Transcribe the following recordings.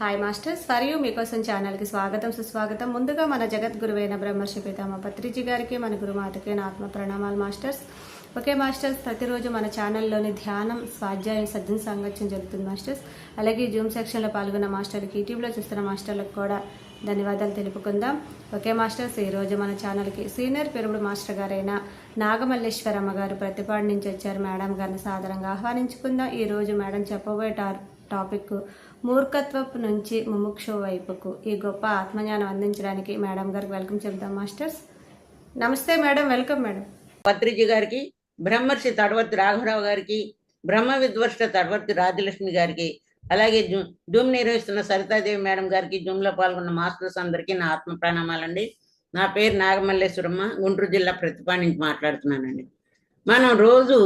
Hi masters, for you మీకోసం ఛానల్కి స్వాగతం సుస్వాగతం. ముందుగా మన జగద్గురువైన బ్రహ్మర్షి పితామ పత్రిజీ గారికి, మన గురుమాతకి నా ఆత్మ ప్రణామాలు మాస్టర్స్. ఓకే మాస్టర్స్, ప్రతిరోజు మన ఛానల్లోని ధ్యానం, స్వాధ్యాయం, సజ్జన సాంగత్యం జరుగుతుంది మాస్టర్స్. అలాగే జూమ్ సెక్షన్లో పాల్గొన్న మాస్టర్లకి, యూట్యూబ్లో చూస్తున్న మాస్టర్లకు కూడా ధన్యవాదాలు తెలుపుకుందాం. ఓకే మాస్టర్స్, ఈరోజు మన ఛానల్కి సీనియర్ పెరుగుడు మాస్టర్ గారైన నాగమల్లేశ్వరమ్మ గారు ప్రతిపాడు నుంచి వచ్చారు. మేడం గారిని సాదరంగా ఆహ్వానించుకుందాం. ఈరోజు మేడం చెప్పబోయే టాపిక్ మూర్ఖత్వపు నుంచి ముముక్షు వైపుకు, ఈ గొప్ప ఆత్మజ్ఞానం అందించడానికి మేడం గారికి వెల్కమ్ చెప్దాం మాస్టర్స్. నమస్తే మేడం, వెల్కమ్ మేడం. పత్రిజీ గారికి, బ్రహ్మర్షి తడవర్తి రాఘవరావు గారికి, బ్రహ్మ విద్వర్ష తడవర్తి రాజలక్ష్మి గారికి, అలాగే జూమ్ నిర్వహిస్తున్న సరితాదేవి మేడం గారికి, జూమ్లో పాల్గొన్న మాస్టర్స్ అందరికీ నా ఆత్మ ప్రణామాలండి. నా పేరు నాగమల్లేశ్వరమ్మ, గుంటూరు జిల్లా ప్రతిపాడు నుంచి మాట్లాడుతున్నానండి. మనం రోజు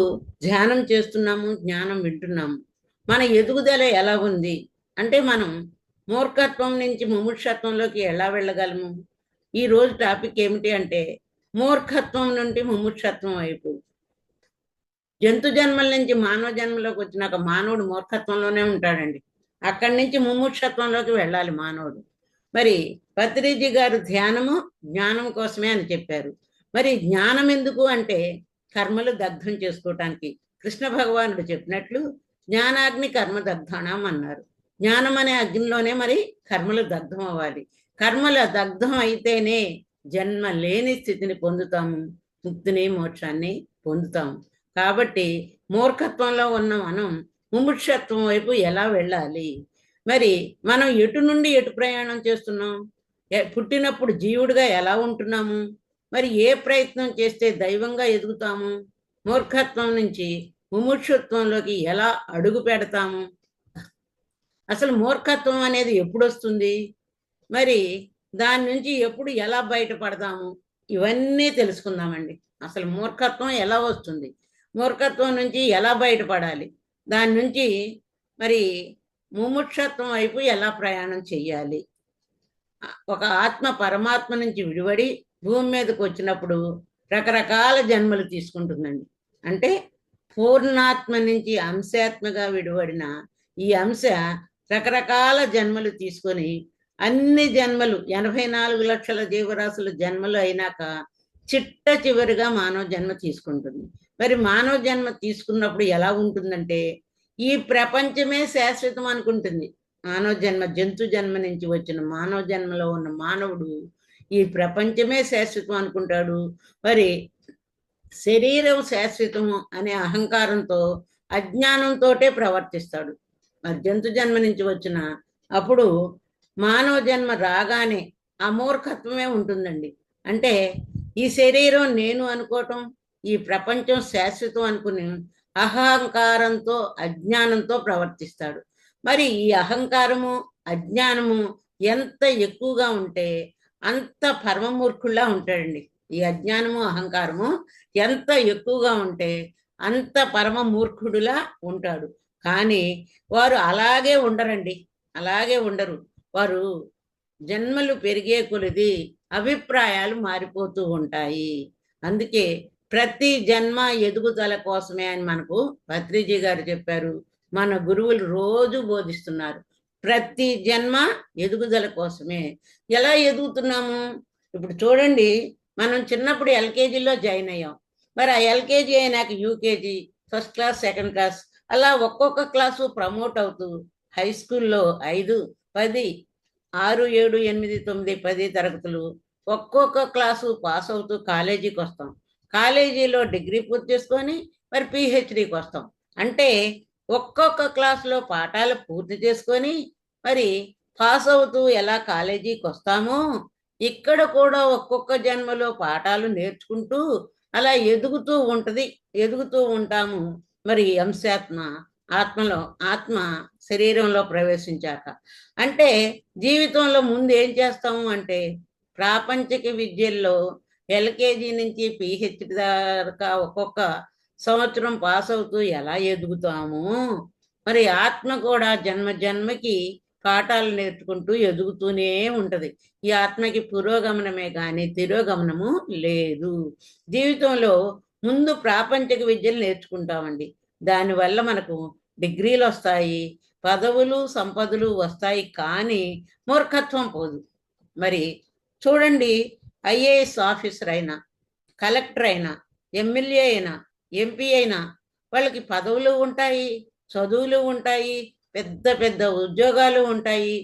ధ్యానం చేస్తున్నాము, జ్ఞానం వింటున్నాము. మన ఎదుగుదల ఎలా ఉంది అంటే, మనం మూర్ఖత్వం నుంచి ముముక్షత్వంలోకి ఎలా వెళ్ళగలము? ఈ రోజు టాపిక్ ఏమిటి అంటే, మూర్ఖత్వం నుండి ముముక్షత్వం వైపు. జంతు జన్మల నుంచి మానవ జన్మలోకి వచ్చినాక మానవుడు మూర్ఖత్వంలోనే ఉంటాడండి. అక్కడి నుంచి ముముక్షత్వంలోకి వెళ్ళాలి మానవుడు. మరి పత్రిజీ గారు ధ్యానము జ్ఞానం కోసమే అని చెప్పారు. మరి జ్ఞానం ఎందుకు అంటే, కర్మలు దగ్ధం చేసుకోవటానికి. కృష్ణ భగవానుడు చెప్పినట్లు జ్ఞానాగ్ని కర్మ దగ్ధనం అన్నారు. జ్ఞానం అనే అగ్నిలోనే మరి కర్మలు దగ్ధం అవ్వాలి. కర్మల దగ్ధం అయితేనే జన్మ లేని స్థితిని పొందుతాము, ముక్తిని మోక్షాన్ని పొందుతాము. కాబట్టి మూర్ఖత్వంలో ఉన్న మనం ముముక్షత్వం వైపు ఎలా వెళ్ళాలి? మరి మనం ఎటు నుండి ఎటు ప్రయాణం చేస్తున్నాం? పుట్టినప్పుడు జీవుడిగా ఎలా ఉంటున్నాము? మరి ఏ ప్రయత్నం చేస్తే దైవంగా ఎదుగుతాము? మూర్ఖత్వం నుంచి ముముక్షత్వంలోకి ఎలా అడుగు పెడతాము? అసలు మూర్ఖత్వం అనేది ఎప్పుడు వస్తుంది? మరి దాని నుంచి ఎప్పుడు ఎలా బయటపడతాము? ఇవన్నీ తెలుసుకుందామండి. అసలు మూర్ఖత్వం ఎలా వస్తుంది, మూర్ఖత్వం నుంచి ఎలా బయటపడాలి, దాని నుంచి మరి ముముక్షత్వం వైపు ఎలా ప్రయాణం చెయ్యాలి. ఒక ఆత్మ పరమాత్మ నుంచి విడిపడి భూమి మీదకి వచ్చినప్పుడు రకరకాల జన్మలు తీసుకుంటుందండి. అంటే పూర్ణాత్మ నుంచి అంశాత్మగా విడిపడిన ఈ అంశ రకరకాల జన్మలు తీసుకొని, అన్ని జన్మలు 84 లక్షల జీవరాశుల జన్మలు అయినాక చిట్ట చివరిగా మానవ జన్మ తీసుకుంటుంది. మరి మానవ జన్మ తీసుకున్నప్పుడు ఎలా ఉంటుందంటే, ఈ ప్రపంచమే శాశ్వతం అనుకుంటుంది. మానవ జన్మ, జంతు జన్మ నుంచి వచ్చిన మానవ జన్మలో ఉన్న మానవుడు ఈ ప్రపంచమే శాశ్వతం అనుకుంటాడు. మరి శరీరం శాశ్వతము అనే అహంకారంతో, అజ్ఞానంతో ప్రవర్తిస్తాడు. మరి జంతు జన్మ నుంచి వచ్చిన అప్పుడు మానవ జన్మ రాగానే అమూర్ఖత్వమే ఉంటుందండి. అంటే ఈ శరీరం నేను అనుకోవటం, ఈ ప్రపంచం శాశ్వతం అనుకుని అహంకారంతో, అజ్ఞానంతో ప్రవర్తిస్తాడు. మరి ఈ అహంకారము, అజ్ఞానము ఎంత ఎక్కువగా ఉంటే అంత పరమమూర్ఖుల్లా ఉంటాడండి. ఈ అజ్ఞానము, అహంకారము ఎంత ఎక్కువగా ఉంటే అంత పరమ మూర్ఖుడులా ఉంటాడు. కానీ వారు అలాగే ఉండరండి, అలాగే ఉండరు. వారు జన్మలు పెరిగే కొలది అభిప్రాయాలు మారిపోతూ ఉంటాయి. అందుకే ప్రతి జన్మ ఎదుగుదల కోసమే అని మనకు పత్రిజీ గారు చెప్పారు. మన గురువులు రోజు బోధిస్తున్నారు. ప్రతి జన్మ ఎదుగుదల కోసమే. ఎలా ఎదుగుతున్నాము? ఇప్పుడు చూడండి, మనం చిన్నప్పుడు ఎల్కేజీలో జాయిన్ అయ్యాం. మరి ఆ ఎల్కేజీ అయినాక UKG, first class, second class, అలా ఒక్కొక్క క్లాసు ప్రమోట్ అవుతూ హై స్కూల్లో 5, 10, 6, 7, 8, 9, 10 తరగతులు ఒక్కొక్క క్లాసు పాస్ అవుతూ కాలేజీకి వస్తాం. కాలేజీలో డిగ్రీ పూర్తి చేసుకొని మరి పిహెచ్డికి వస్తాం. అంటే ఒక్కొక్క క్లాసులో పాఠాలు పూర్తి చేసుకొని మరి పాస్ అవుతూ ఎలా కాలేజీకి వస్తామో, ఇక్కడ కూడా ఒక్కొక్క జన్మలో పాఠాలు నేర్చుకుంటూ అలా ఎదుగుతూ ఉంటాము. మరి అంశాత్మ ఆత్మలో, ఆత్మ శరీరంలో ప్రవేశించాక. అంటే జీవితంలో ముందు ఏం చేస్తాము అంటే, ప్రాపంచిక విద్యల్లో ఎల్కేజీ నుంచి పిహెచ్డి దాకా ఒక్కొక్క సంవత్సరం పాస్ అవుతూ ఎలా ఎదుగుతాము, మరి ఆత్మ కూడా జన్మ జన్మకి పాఠాలు నేర్చుకుంటూ ఎదుగుతూనే ఉంటది. ఈ ఆత్మకి పురోగమనమే కానీ తిరోగమనము లేదు. జీవితంలో ముందు ప్రాపంచిక విద్యలు నేర్చుకుంటామండి. దానివల్ల మనకు డిగ్రీలు వస్తాయి, పదవులు సంపదలు వస్తాయి కానీ మూర్ఖత్వం పోదు. మరి చూడండి, ఐఏఎస్ ఆఫీసర్ అయినా, కలెక్టర్ అయినా, ఎమ్మెల్యే అయినా, ఎంపీ అయినా వాళ్ళకి పదవులు ఉంటాయి, చదువులు ఉంటాయి, పెద్ద పెద్ద ఉద్యోగాలు ఉంటాయి.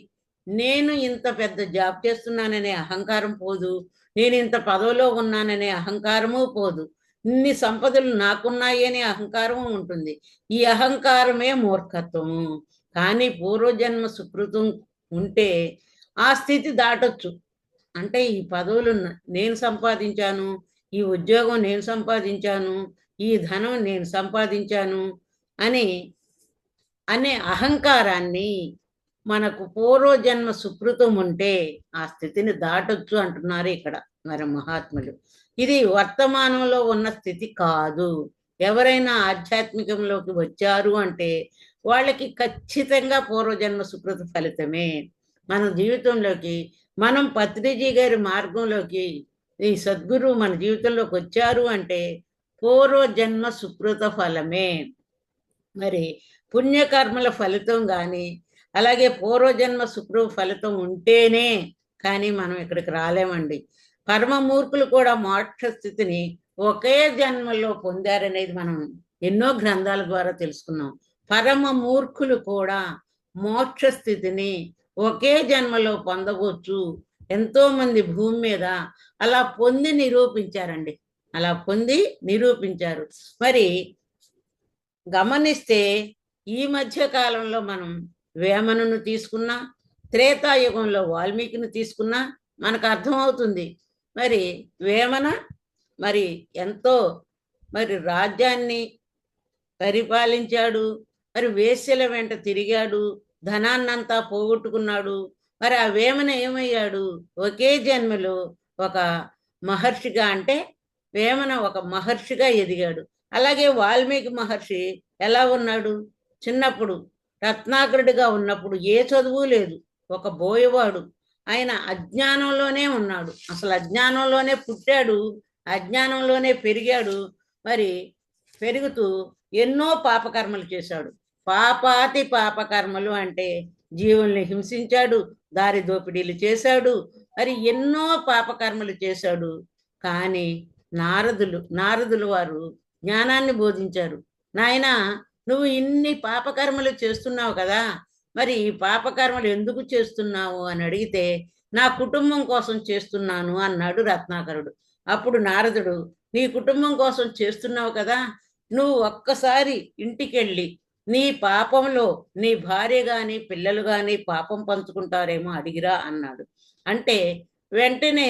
నేను ఇంత పెద్ద జాబ్ చేస్తున్నాననే అహంకారం పోదు, నేను ఇంత పదవిలో ఉన్నాననే అహంకారము పోదు, ఇన్ని సంపదలు నాకున్నాయి అనే అహంకారము ఉంటుంది. ఈ అహంకారమే మూర్ఖత్వము. కానీ పూర్వజన్మ సుకృతం ఉంటే ఆ స్థితి దాటొచ్చు. అంటే ఈ పదవులు నేను సంపాదించాను, ఈ ఉద్యోగం నేను సంపాదించాను, ఈ ధనం నేను సంపాదించాను అని అనే అహంకారాన్ని మనకు పూర్వజన్మ సుకృతం ఉంటే ఆ స్థితిని దాటొచ్చు అంటున్నారు ఇక్కడ మరి మహాత్ములు. ఇది వర్తమానంలో ఉన్న స్థితి కాదు. ఎవరైనా ఆధ్యాత్మికంలోకి వచ్చారు అంటే వాళ్ళకి ఖచ్చితంగా పూర్వజన్మ సుకృత ఫలితమే. మన జీవితంలోకి మనం పత్రిజీ గారి మార్గంలోకి ఈ సద్గురు మన జీవితంలోకి వచ్చారు అంటే పూర్వజన్మ సుకృత ఫలమే. మరి పుణ్యకర్మల ఫలితం కానీ, అలాగే పూర్వజన్మ సుకృత ఫలితం ఉంటేనే కానీ మనం ఇక్కడికి రాలేమండి. పరమ మూర్ఖులు కూడా మోక్ష స్థితిని ఒకే జన్మలో పొందారనేది మనం ఎన్నో గ్రంథాల ద్వారా తెలుసుకున్నాం. పరమ మూర్ఖులు కూడా మోక్ష స్థితిని ఒకే జన్మలో పొందవచ్చు. ఎంతో మంది భూమి మీద అలా పొంది నిరూపించారండి, అలా పొంది నిరూపించారు. మరి గమనిస్తే ఈ మధ్య కాలంలో మనం వేమనను తీసుకున్నా, త్రేతాయుగంలో వాల్మీకిని తీసుకున్నా మనకు అర్థమవుతుంది. మరి వేమన మరి ఎంతో మరి రాజ్యాన్ని పరిపాలించాడు, మరి వేశ్యల వెంట తిరిగాడు, ధనాన్నంతా పోగొట్టుకున్నాడు. మరి ఆ వేమన ఏమయ్యాడు? ఒకే జన్మలో ఒక మహర్షిగా, అంటే వేమన ఒక మహర్షిగా ఎదిగాడు. అలాగే వాల్మీకి మహర్షి ఎలా ఉన్నాడు? చిన్నప్పుడు రత్నాకరుడిగా ఉన్నప్పుడు ఏ చదువు లేదు, ఒక బోయవాడు. ఆయన అజ్ఞానంలోనే ఉన్నాడు, అసలు అజ్ఞానంలోనే పుట్టాడు, అజ్ఞానంలోనే పెరిగాడు. మరి పెరుగుతూ ఎన్నో పాపకర్మలు చేశాడు. పాపాతి పాపకర్మలు అంటే జీవుల్ని హింసించాడు, దారి దోపిడీలు చేశాడు, మరి ఎన్నో పాపకర్మలు చేశాడు. కానీ నారదులు వారు జ్ఞానాన్ని బోధించారు. నాయన, నువ్వు ఇన్ని పాపకర్మలు చేస్తున్నావు కదా, మరి ఈ పాపకర్మలు ఎందుకు చేస్తున్నావు అని అడిగితే, నా కుటుంబం కోసం చేస్తున్నాను అన్నాడు రత్నాకరుడు. అప్పుడు నారదుడు, నీ కుటుంబం కోసం చేస్తున్నావు కదా, నువ్వు ఒక్కసారి ఇంటికెళ్ళి నీ పాపంలో నీ భార్య గాని పిల్లలు గాని పాపం పంచుకుంటారేమో అడిగిరా అన్నాడు. అంటే వెంటనే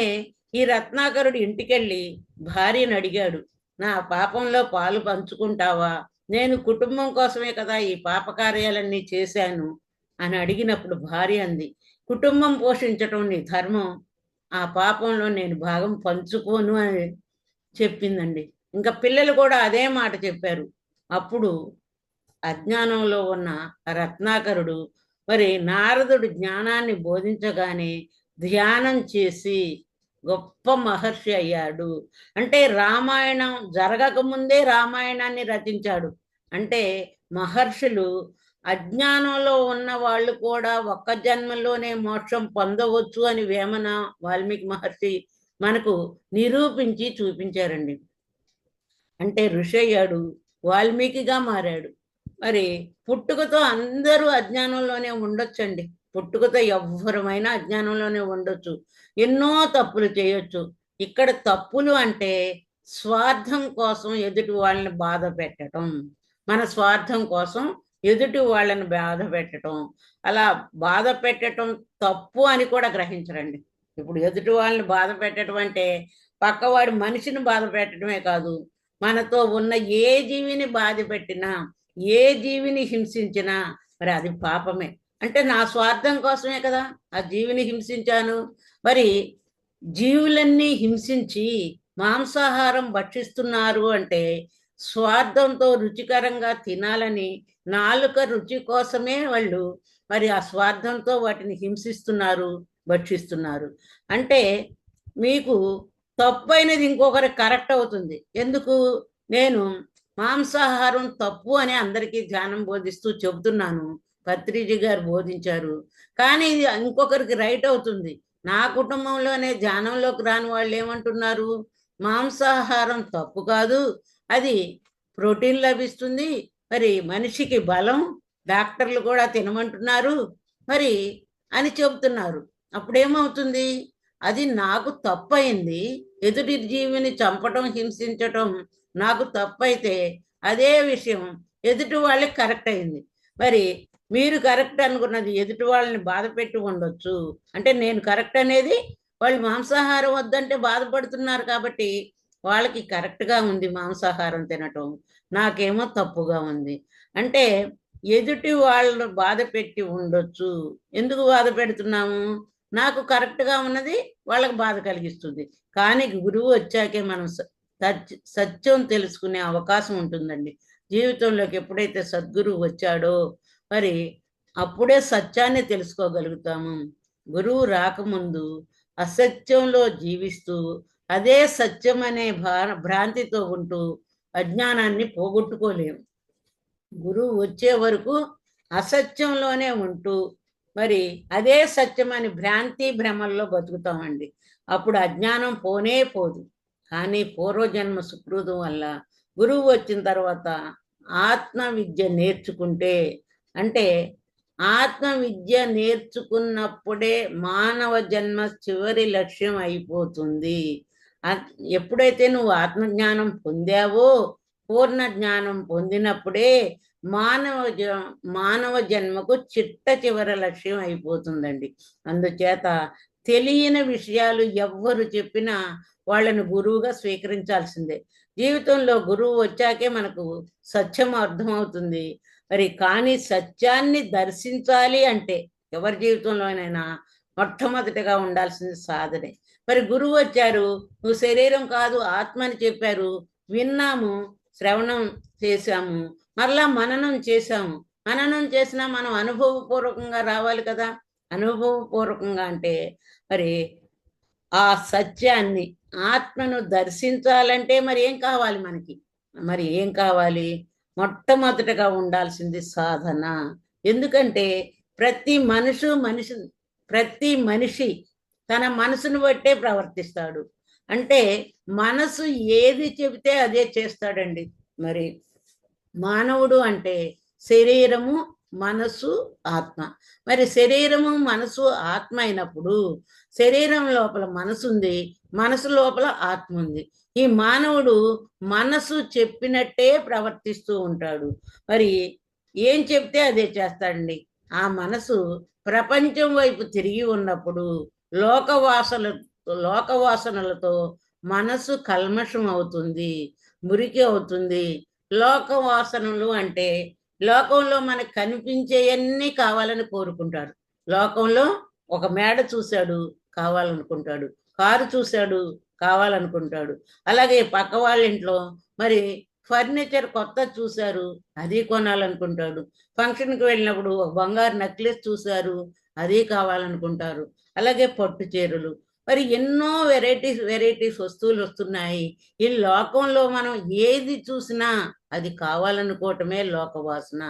ఈ రత్నాకరుడు ఇంటికెళ్ళి భార్యను అడిగాడు, నా పాపంలో పాలు పంచుకుంటావా? నేను కుటుంబం కోసమే కదా ఈ పాపకార్యాలన్నీ చేశాను అని అడిగినప్పుడు భార్య అంది, కుటుంబం పోషించటం నీ ధర్మం, ఆ పాపంలో నేను భాగం పంచుకోను అని చెప్పిందండి. ఇంకా పిల్లలు కూడా అదే మాట చెప్పారు. అప్పుడు అజ్ఞానంలో ఉన్న రత్నాకరుడు మరి నారదుడు జ్ఞానాన్ని బోధించగానే ధ్యానం చేసి గొప్ప మహర్షి అయ్యాడు. అంటే రామాయణం జరగకముందే రామాయణాన్ని రచించాడు. అంటే మహర్షులు అజ్ఞానంలో ఉన్న వాళ్ళు కూడా ఒక్క జన్మలోనే మోక్షం పొందవచ్చు అని వేమన వాల్మీకి మహర్షి మనకు నిరూపించి చూపించారండి. అంటే ఋషి అయ్యాడు, వాల్మీకిగా మారాడు. మరి పుట్టుకతో అందరూ అజ్ఞానంలోనే ఉండొచ్చండి. పుట్టుకతో ఎవ్వరమైనా అజ్ఞానంలోనే ఉండొచ్చు, ఎన్నో తప్పులు చేయొచ్చు. ఇక్కడ తప్పులు అంటే స్వార్థం కోసం ఎదుటి వాళ్ళని బాధ పెట్టడం, మన స్వార్థం కోసం ఎదుటి వాళ్ళని బాధ పెట్టడం, అలా బాధ పెట్టడం తప్పు అని కూడా గ్రహించరండి. ఇప్పుడు ఎదుటి వాళ్ళని బాధ పెట్టడం అంటే పక్కవాడి మనిషిని బాధ పెట్టడమే కాదు, మనతో ఉన్న ఏ జీవిని బాధ పెట్టినా, ఏ జీవిని హింసించినా మరి అది పాపమే. అంటే నా స్వార్థం కోసమే కదా ఆ జీవిని హింసించాను. మరి జీవులన్నీ హింసించి మాంసాహారం భక్షిస్తున్నారు అంటే స్వార్థంతో రుచికరంగా తినాలని, నాలుక రుచి కోసమే వాళ్ళు మరి ఆ స్వార్థంతో వాటిని హింసిస్తున్నారు, భక్షిస్తున్నారు. అంటే మీకు తప్పైనది ఇంకొకరి కరెక్ట్ అవుతుంది. ఎందుకు? నేను మాంసాహారం తప్పు అని అందరికీ ధ్యానం బోధిస్తూ చెబుతున్నాను, పత్రిజీ గారు బోధించారు. కానీ ఇది ఇంకొకరికి రైట్ అవుతుంది. నా కుటుంబంలోనే ధ్యానంలోకి రాని వాళ్ళు ఏమంటున్నారు, మాంసాహారం తప్పు కాదు, అది ప్రోటీన్ లభిస్తుంది, మరి మనిషికి బలం, డాక్టర్లు కూడా తినమంటున్నారు మరి అని చెబుతున్నారు. అప్పుడేమవుతుంది, అది నాకు తప్పయింది, ఎదుటి జీవిని చంపటం హింసించటం నాకు తప్పైతే అదే విషయం ఎదుటి వాళ్ళకి కరెక్ట్ అయింది. మరి మీరు కరెక్ట్ అనుకున్నది ఎదుటి వాళ్ళని బాధ పెట్టి ఉండొచ్చు. అంటే నేను కరెక్ట్ అనేది, వాళ్ళు మాంసాహారం వద్దంటే బాధపడుతున్నారు కాబట్టి వాళ్ళకి కరెక్ట్గా ఉంది మాంసాహారం తినటం, నాకేమో తప్పుగా ఉంది. అంటే ఎదుటి వాళ్ళను బాధ పెట్టి ఉండొచ్చు. ఎందుకు బాధ పెడుతున్నాము, నాకు కరెక్ట్గా ఉన్నది వాళ్ళకి బాధ కలిగిస్తుంది. కానీ గురువు వచ్చాకే మనం సత్యం తెలుసుకునే అవకాశం ఉంటుందండి. జీవితంలోకి ఎప్పుడైతే సద్గురువు వచ్చాడో మరి అప్పుడే సత్యాన్ని తెలుసుకోగలుగుతాము. గురువు రాకముందు అసత్యంలో జీవిస్తూ అదే సత్యం అనే భ్రాంతితో ఉంటూ అజ్ఞానాన్ని పోగొట్టుకోలేము. గురువు వచ్చే వరకు అసత్యంలోనే ఉంటూ మరి అదే సత్యం అని భ్రాంతి భ్రమల్లో బతుకుతామండి. అప్పుడు అజ్ఞానం పోనే పోదు. కానీ పూర్వజన్మ సుకృతం వల్ల గురువు వచ్చిన తర్వాత ఆత్మ విద్య నేర్చుకుంటే, అంటే ఆత్మ విద్య నేర్చుకున్నప్పుడే మానవ జన్మ చివరి లక్ష్యం అయిపోతుంది. ఎప్పుడైతే నువ్వు ఆత్మజ్ఞానం పొందావో, పూర్ణ జ్ఞానం పొందినప్పుడే మానవ జన్మకు చిట్ట చివరి లక్ష్యం అయిపోతుందండి. అందుచేత తెలియని విషయాలు ఎవ్వరు చెప్పినా వాళ్ళని గురువుగా స్వీకరించాల్సిందే. జీవితంలో గురువు వచ్చాకే మనకు సత్యం అర్థమవుతుంది. మరి కానీ సత్యాన్ని దర్శించాలి అంటే ఎవరి జీవితంలోనైనా మొట్టమొదటిగా ఉండాల్సింది సాధనే. మరి గురువు వచ్చారు, నువ్వు శరీరం కాదు ఆత్మ అని చెప్పారు, విన్నాము, శ్రవణం చేశాము, మరలా మననం చేశాము. మననం చేసినా మనం అనుభవపూర్వకంగా రావాలి కదా. అనుభవపూర్వకంగా అంటే మరి ఆ సత్యాన్ని ఆత్మను దర్శించాలంటే మరి ఏం కావాలి మనకి, మరి ఏం కావాలి, మొట్టమొదటగా ఉండాల్సింది సాధన. ఎందుకంటే ప్రతి మనిషి తన మనసును బట్టే ప్రవర్తిస్తాడు. అంటే మనసు ఏది చెబితే అదే చేస్తాడండి. మరి మానవుడు అంటే శరీరము, మనసు, ఆత్మ. మరి శరీరము, మనసు, ఆత్మ అయినప్పుడు శరీరం లోపల మనసు ఉంది, మనసు లోపల ఆత్మ ఉంది. ఈ మానవుడు మనసు చెప్పినట్టే ప్రవర్తిస్తూ ఉంటాడు. మరి ఏం చెప్తే అదే చేస్తాడండి. ఆ మనసు ప్రపంచం వైపు తిరిగి ఉన్నప్పుడు లోకవాసనలతో మనసు కల్మషం అవుతుంది, మురికి అవుతుంది. లోకవాసనలు అంటే లోకంలో మనకు కనిపించేవన్నీ కావాలని కోరుకుంటాడు. లోకంలో ఒక మేడ చూశాడు, కావాలనుకుంటాడు, కారు చూశాడు, కావాలనుకుంటాడు. అలాగే పక్క వాళ్ళ ఇంట్లో మరి ఫర్నిచర్ కొత్త చూశారు, అది కొనాలనుకుంటాడు. ఫంక్షన్కి వెళ్ళినప్పుడు ఒక బంగారు నెక్లెస్ చూశారు, అది కావాలనుకుంటారు. అలాగే పట్టు చీరలు, మరి ఎన్నో వెరైటీస్ వస్తువులు వస్తున్నాయి. ఈ లోకంలో మనం ఏది చూసినా అది కావాలనుకోవటమే లోకవాసన.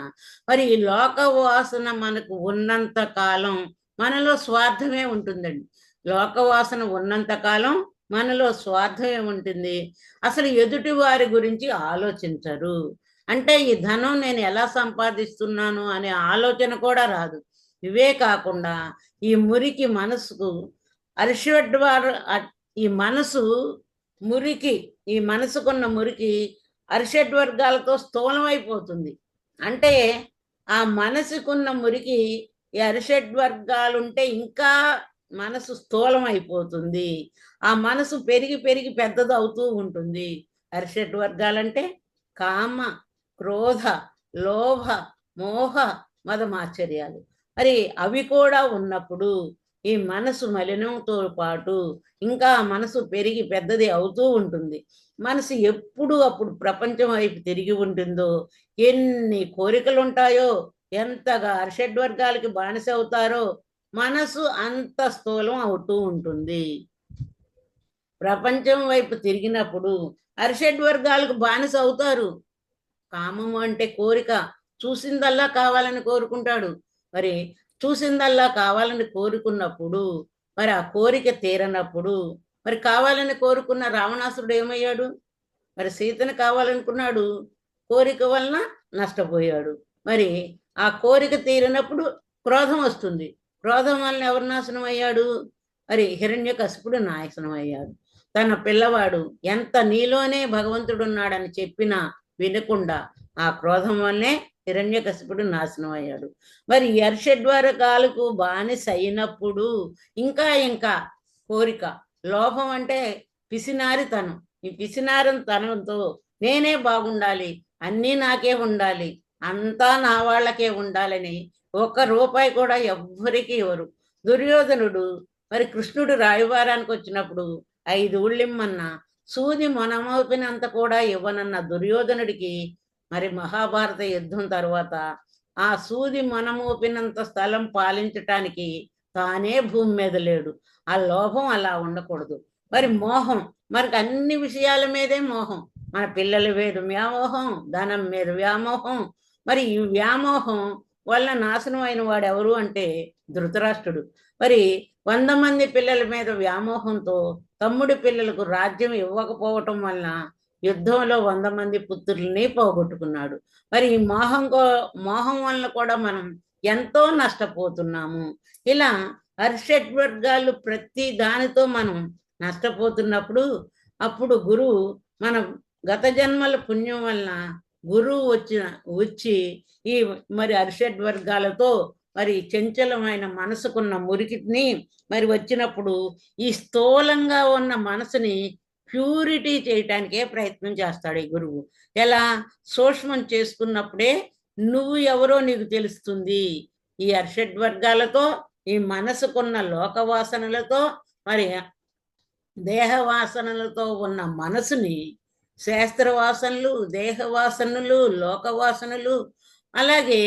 మరి ఈ లోకవాసన మనకు ఉన్నంత కాలం మనలో స్వార్థమే ఉంటుందండి. లోకవాసన ఉన్నంత కాలం మనలో స్వార్థమే ఉంటుంది. అసలు ఎదుటి వారి గురించి ఆలోచించరు. అంటే ఈ ధనం నేను ఎలా సంపాదిస్తున్నాను అనే ఆలోచన కూడా రాదు. ఇవే కాకుండా ఈ మురికి మనసుకు ఈ మనసుకున్న మురికి అరిషడ్ వర్గాలతో స్థూలమైపోతుంది. అంటే ఆ మనసుకున్న మురికి ఈ అరిషడ్ వర్గాలుంటే ఇంకా మనసు స్థూలం అయిపోతుంది. ఆ మనసు పెరిగి పెరిగి పెద్దది అవుతూ ఉంటుంది. అరిషడ్ వర్గాలంటే కామ, క్రోధ, లోభ, మోహ, మదమాశ్చర్యాలు. మరి అవి కూడా ఉన్నప్పుడు ఈ మనసు మలినంతో పాటు ఇంకా మనసు పెరిగి పెద్దది అవుతూ ఉంటుంది. మనసు ఎప్పుడు అప్పుడు ప్రపంచం వైపు తిరిగి ఉంటుందో, ఎన్ని కోరికలు ఉంటాయో, ఎంతగా అరిషడ్ వర్గాలకి బానిస అవుతారో మనసు అంత స్థూలం అవుతూ ఉంటుంది. ప్రపంచం వైపు తిరిగినప్పుడు అరిషడ్ వర్గాలకు బానిస అవుతారు. కామము అంటే కోరిక, చూసిందల్లా కావాలని కోరుకుంటాడు. మరి చూసిందల్లా కావాలని కోరుకున్నప్పుడు మరి ఆ కోరిక తీరనప్పుడు మరి కావాలని కోరుకున్న రావణాసురుడు ఏమయ్యాడు? మరి సీతను కావాలనుకున్నాడు, కోరిక వలన నష్టపోయాడు. మరి ఆ కోరిక తీరినప్పుడు క్రోధం వస్తుంది. క్రోధం వలన ఎవరు నాశనం అయ్యాడు? మరి హిరణ్యకశిపుడు నాశనం అయ్యాడు. తన పిల్లవాడు ఎంత నీలోనే భగవంతుడు ఉన్నాడని చెప్పినా వినకుండా ఆ క్రోధం వల్లనే హిరణ్యకశిపుడు నాశనం అయ్యాడు. మరి అర్షడ్వర్గాలకు బానిస అయినప్పుడు ఇంకా ఇంకా కోరిక, లోభం అంటే పిసినారితనం. ఈ పిసినారం తనంతో నేనే బాగుండాలి, అన్నీ నాకే ఉండాలి, అంతా నా వాళ్ళకే ఉండాలని ఒక్క రూపాయి కూడా ఎవ్వరికి ఇవ్వరు. దుర్యోధనుడు మరి కృష్ణుడు రాయబారానికి వచ్చినప్పుడు 5 ఊళ్ళిమ్మన్నా సూది మొనమోపినంత కూడా ఇవ్వనన్న దుర్యోధనుడికి మరి మహాభారత యుద్ధం తర్వాత ఆ సూది మొనమోపినంత స్థలం పాలించటానికి తానే భూమి మీద లేడు. ఆ లోభం అలా ఉండకూడదు. మరి మోహం, మనకు అన్ని విషయాల మీదే మోహం. మన పిల్లల మీద వ్యామోహం, ధనం మీద వ్యామోహం. మరి ఈ వ్యామోహం వల్ల నాశనం అయిన వాడు ఎవరు అంటే ధృతరాష్ట్రుడు. మరి 100 మంది పిల్లల మీద వ్యామోహంతో తమ్ముడి పిల్లలకు రాజ్యం ఇవ్వకపోవటం వలన యుద్ధంలో 100 మంది పుత్రుల్ని పోగొట్టుకున్నాడు. మరి ఈ మోహం వలన కూడా మనం ఎంతో నష్టపోతున్నాము. ఇలా అరిషడ్వర్గాలు ప్రతి దానితో మనం నష్టపోతున్నప్పుడు అప్పుడు గురువు మన గత జన్మల పుణ్యం వలన గురువు వచ్చి ఈ మరి అరిషడ్వర్గాలతో మరి చంచలమైన మనసుకున్న మురికిని మరి వచ్చినప్పుడు ఈ స్థూలంగా ఉన్న మనసుని ప్యూరిటీ చేయటానికే ప్రయత్నం చేస్తాడు ఈ గురువు. ఎలా? సూక్ష్మం చేసుకున్నప్పుడే నువ్వు ఎవరో నీకు తెలుస్తుంది. ఈ అరిషడ్వర్గాలతో, ఈ మనసుకున్న లోకవాసనలతో, మరి దేహవాసనలతో ఉన్న మనసుని శాస్త్రవాసనలు, దేహవాసనలు, లోకవాసనలు, అలాగే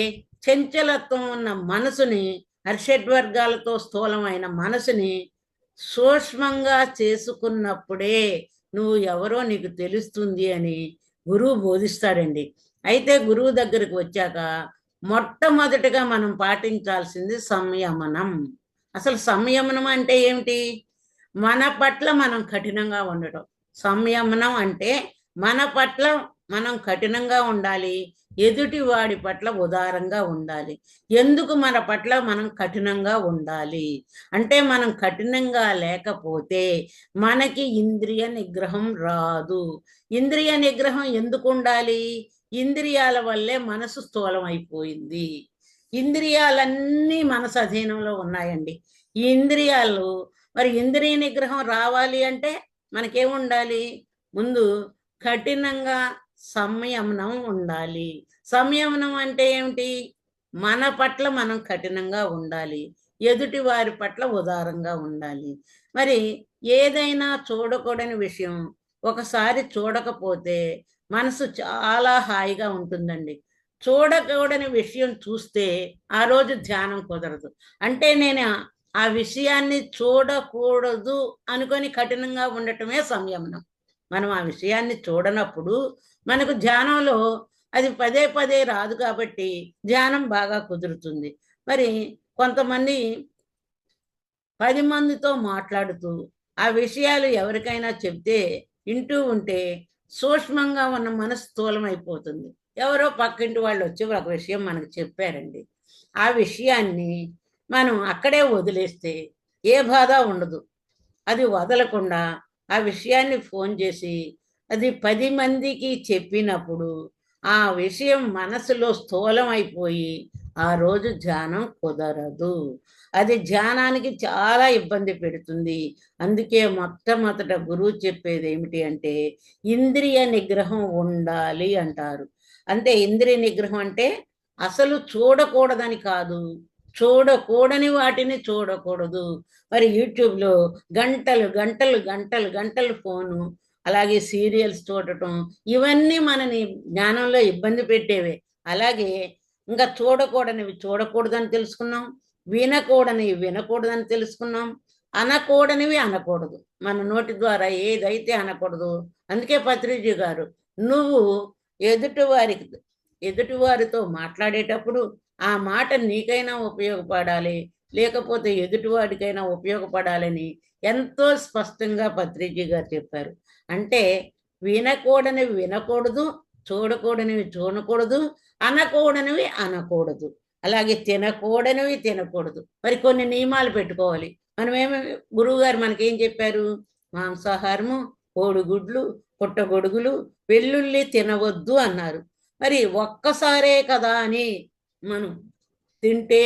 చంచలత్వం ఉన్న మనసుని, అరిషడ్వర్గాలతో స్థూలమైన మనసుని సూక్ష్మంగా చేసుకున్నప్పుడే నువ్వు ఎవరో నీకు తెలుస్తుంది అని గురువు బోధిస్తాడండి. అయితే గురువు దగ్గరికి వచ్చాక మొట్టమొదటిగా మనం పాటించాల్సింది సంయమనం. అసలు సంయమనం అంటే ఏమిటి? మన పట్ల మనం కఠినంగా ఉండటం. సంయమనం అంటే మన పట్ల మనం కఠినంగా ఉండాలి, ఎదుటి వాడి పట్ల ఉదారంగా ఉండాలి. ఎందుకు మన పట్ల మనం కఠినంగా ఉండాలి అంటే మనం కఠినంగా లేకపోతే మనకి ఇంద్రియ నిగ్రహం రాదు. ఇంద్రియ నిగ్రహం ఎందుకు ఉండాలి? ఇంద్రియాల వల్లే మనసు స్థూలం అయిపోయింది. ఇంద్రియాలన్నీ మనసు అధీనంలో ఉన్నాయండి. ఈ ఇంద్రియాలు మరి ఇంద్రియ నిగ్రహం రావాలి అంటే మనకేముండాలి? ముందు కఠినంగా సంయమనం ఉండాలి. సంయమనం అంటే ఏమిటి? మన పట్ల మనం కఠినంగా ఉండాలి, ఎదుటి వారి పట్ల ఉదారంగా ఉండాలి. మరి ఏదైనా చూడకూడని విషయం ఒకసారి చూడకపోతే మనసు చాలా హాయిగా ఉంటుందండి. చూడకూడని విషయం చూస్తే ఆ రోజు ధ్యానం కుదరదు. అంటే నేను ఆ విషయాన్ని చూడకూడదు అనుకొని కఠినంగా ఉండటమే సంయమనం. మనం ఆ విషయాన్ని చూడనప్పుడు మనకు ధ్యానంలో అది పదే పదే రాదు కాబట్టి ధ్యానం బాగా కుదురుతుంది. మరి కొంతమంది 10 మందితో మాట్లాడుతూ ఆ విషయాలు ఎవరికైనా చెప్తే వింటూ ఉంటే సూక్ష్మంగా ఉన్న మనసు స్థూలమైపోతుంది. ఎవరో పక్కింటి వాళ్ళు వచ్చి ఒక విషయం మనకు చెప్పారండి. ఆ విషయాన్ని మనం అక్కడే వదిలేస్తే ఏ బాధ ఉండదు. అది వదలకుండా ఆ విషయాన్ని ఫోన్ చేసి అది 10 మందికి చెప్పినప్పుడు ఆ విషయం మనసులో స్థూలం అయిపోయి ఆ రోజు ధ్యానం కుదరదు. అది ధ్యానానికి చాలా ఇబ్బంది పెడుతుంది. అందుకే మొట్టమొదట గురువు చెప్పేది ఏమిటి అంటే ఇంద్రియ నిగ్రహం ఉండాలి అంటారు. అంటే ఇంద్రియ నిగ్రహం అంటే అసలు చూడకూడదని కాదు, చూడకూడని వాటిని చూడకూడదు. మరి యూట్యూబ్లో గంటలు గంటలు గంటలు గంటలు ఫోను, అలాగే సీరియల్స్ చూడటం, ఇవన్నీ మనని జ్ఞానంలో ఇబ్బంది పెట్టేవే. అలాగే ఇంకా చూడకూడనివి చూడకూడదని తెలుసుకున్నాం, వినకూడనివి వినకూడదని తెలుసుకున్నాం, అనకూడనివి అనకూడదు. మన నోటి ద్వారా ఏదైతే అనకూడదు. అందుకే పత్రిజీ గారు నువ్వు ఎదుటి వారికి ఎదుటివారితో మాట్లాడేటప్పుడు ఆ మాట నీకైనా ఉపయోగపడాలి, లేకపోతే ఎదుటివాడికైనా ఉపయోగపడాలని ఎంతో స్పష్టంగా పత్రిజీ గారు చెప్పారు. అంటే వినకూడనివి వినకూడదు, చూడకూడనివి చూడకూడదు, అనకూడనివి అనకూడదు, అలాగే తినకూడనివి తినకూడదు. మరి కొన్ని నియమాలు పెట్టుకోవాలి. మనమేమి గురువు గారు మనకేం చెప్పారు? మాంసాహారము, కోడిగుడ్లు, పుట్టగొడుగులు, వెల్లుల్లి తినవద్దు అన్నారు. మరి ఒక్కసారే కదా అని మనం తింటే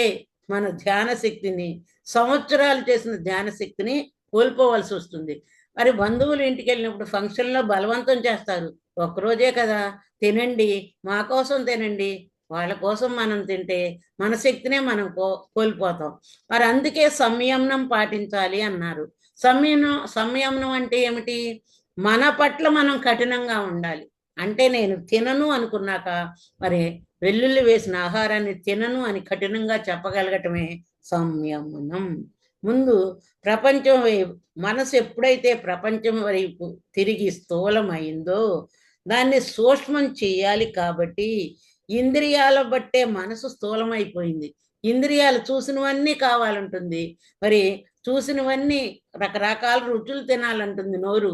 మన ధ్యాన శక్తిని, సంవత్సరాలు చేసిన ధ్యాన శక్తిని కోల్పోవలసి వస్తుంది. మరి బంధువులు ఇంటికి వెళ్ళినప్పుడు ఫంక్షన్లో బలవంతం చేస్తారు. ఒక్కరోజే కదా తినండి, మా కోసం తినండి. వాళ్ళ కోసం మనం తింటే మన శక్తినే మనం కోల్పోతాం. మరి అందుకే సంయమనం పాటించాలి అన్నారు. సంయమనం అంటే ఏమిటి? మన పట్ల మనం కఠినంగా ఉండాలి. అంటే నేను తినను అనుకున్నాక మరి వెల్లుల్లి వేసిన ఆహారాన్ని తినను అని కఠినంగా చెప్పగలగటమే సంయమనం. ముందు ప్రపంచం వైపు మనసు ఎప్పుడైతే ప్రపంచం వైపు తిరిగి స్థూలమైందో దాన్ని సూక్ష్మం చేయాలి. కాబట్టి ఇంద్రియాల బట్టే మనసు స్థూలమైపోయింది. ఇంద్రియాలు చూసినవన్నీ కావాలంటుంది. మరి చూసినవన్నీ రకరకాల రుచులు తినాలంటుంది నోరు,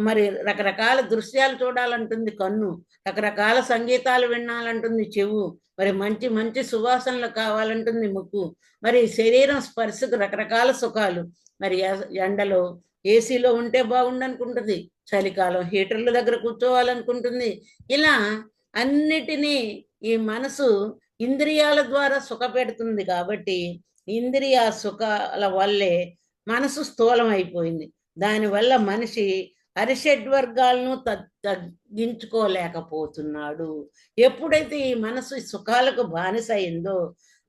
మరి రకరకాల దృశ్యాలు చూడాలంటుంది కన్ను, రకరకాల సంగీతాలు వినాలంటుంది చెవు, మరి మంచి మంచి సువాసనలు కావాలంటుంది ముక్కు, మరి శరీరం స్పర్శకు రకరకాల సుఖాలు. మరి ఎండలో ఏసీలో ఉంటే బాగుండనుకుంటుంది, చలికాలం హీటర్ల దగ్గర కూర్చోవాలనుకుంటుంది. ఇలా అన్నిటినీ ఈ మనసు ఇంద్రియాల ద్వారా సుఖ పెడుతుంది. కాబట్టి ఇంద్రియ సుఖాల వల్లే మనసు స్థూలం అయిపోయింది. దానివల్ల మనిషి అరిషడ్వర్గాలను తగ్గించుకోలేకపోతున్నాడు. ఎప్పుడైతే ఈ మనసు సుఖాలకు బానిస అయిందో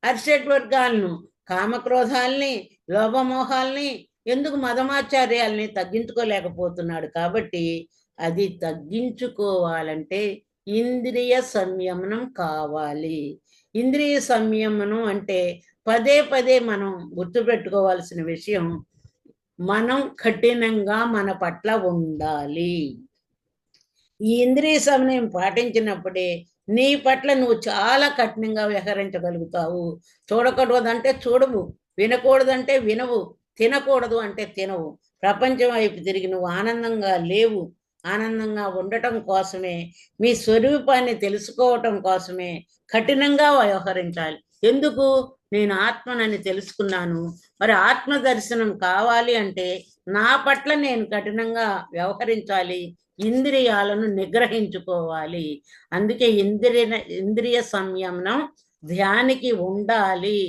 అరిషడ్వర్గాలను, కామక్రోధాల్ని, లోభమోహాల్ని, ఎందుకు మదమాచార్యాల్ని తగ్గించుకోలేకపోతున్నాడు. కాబట్టి అది తగ్గించుకోవాలంటే ఇంద్రియ సంయమనం కావాలి. ఇంద్రియ సంయమనం అంటే పదే పదే మనం గుర్తుపెట్టుకోవాల్సిన విషయం, మనం కఠినంగా మన పట్ల ఉండాలి. ఈ ఇంద్రియ సమయం పాటించినప్పుడే నీ పట్ల నువ్వు చాలా కఠినంగా వ్యవహరించగలుగుతావు. చూడకూడదంటే చూడవు, వినకూడదంటే వినవు, తినకూడదు అంటే తినవు. ప్రపంచం వైపు తిరిగి నువ్వు ఆనందంగా లేవు. ఆనందంగా ఉండటం కోసమే, మీ స్వరూపాన్ని తెలుసుకోవటం కోసమే కఠినంగా వ్యవహరించాలి. ఎందుకు? నేను ఆత్మనని తెలుసుకున్నాను. మరి ఆత్మ దర్శనం కావాలి అంటే నా పట్ల నేను కఠినంగా వ్యవహరించాలి, ఇంద్రియాలను నిగ్రహించుకోవాలి. అందుకే ఇంద్రియ సంయమనం ధ్యానికి ఉండాలి.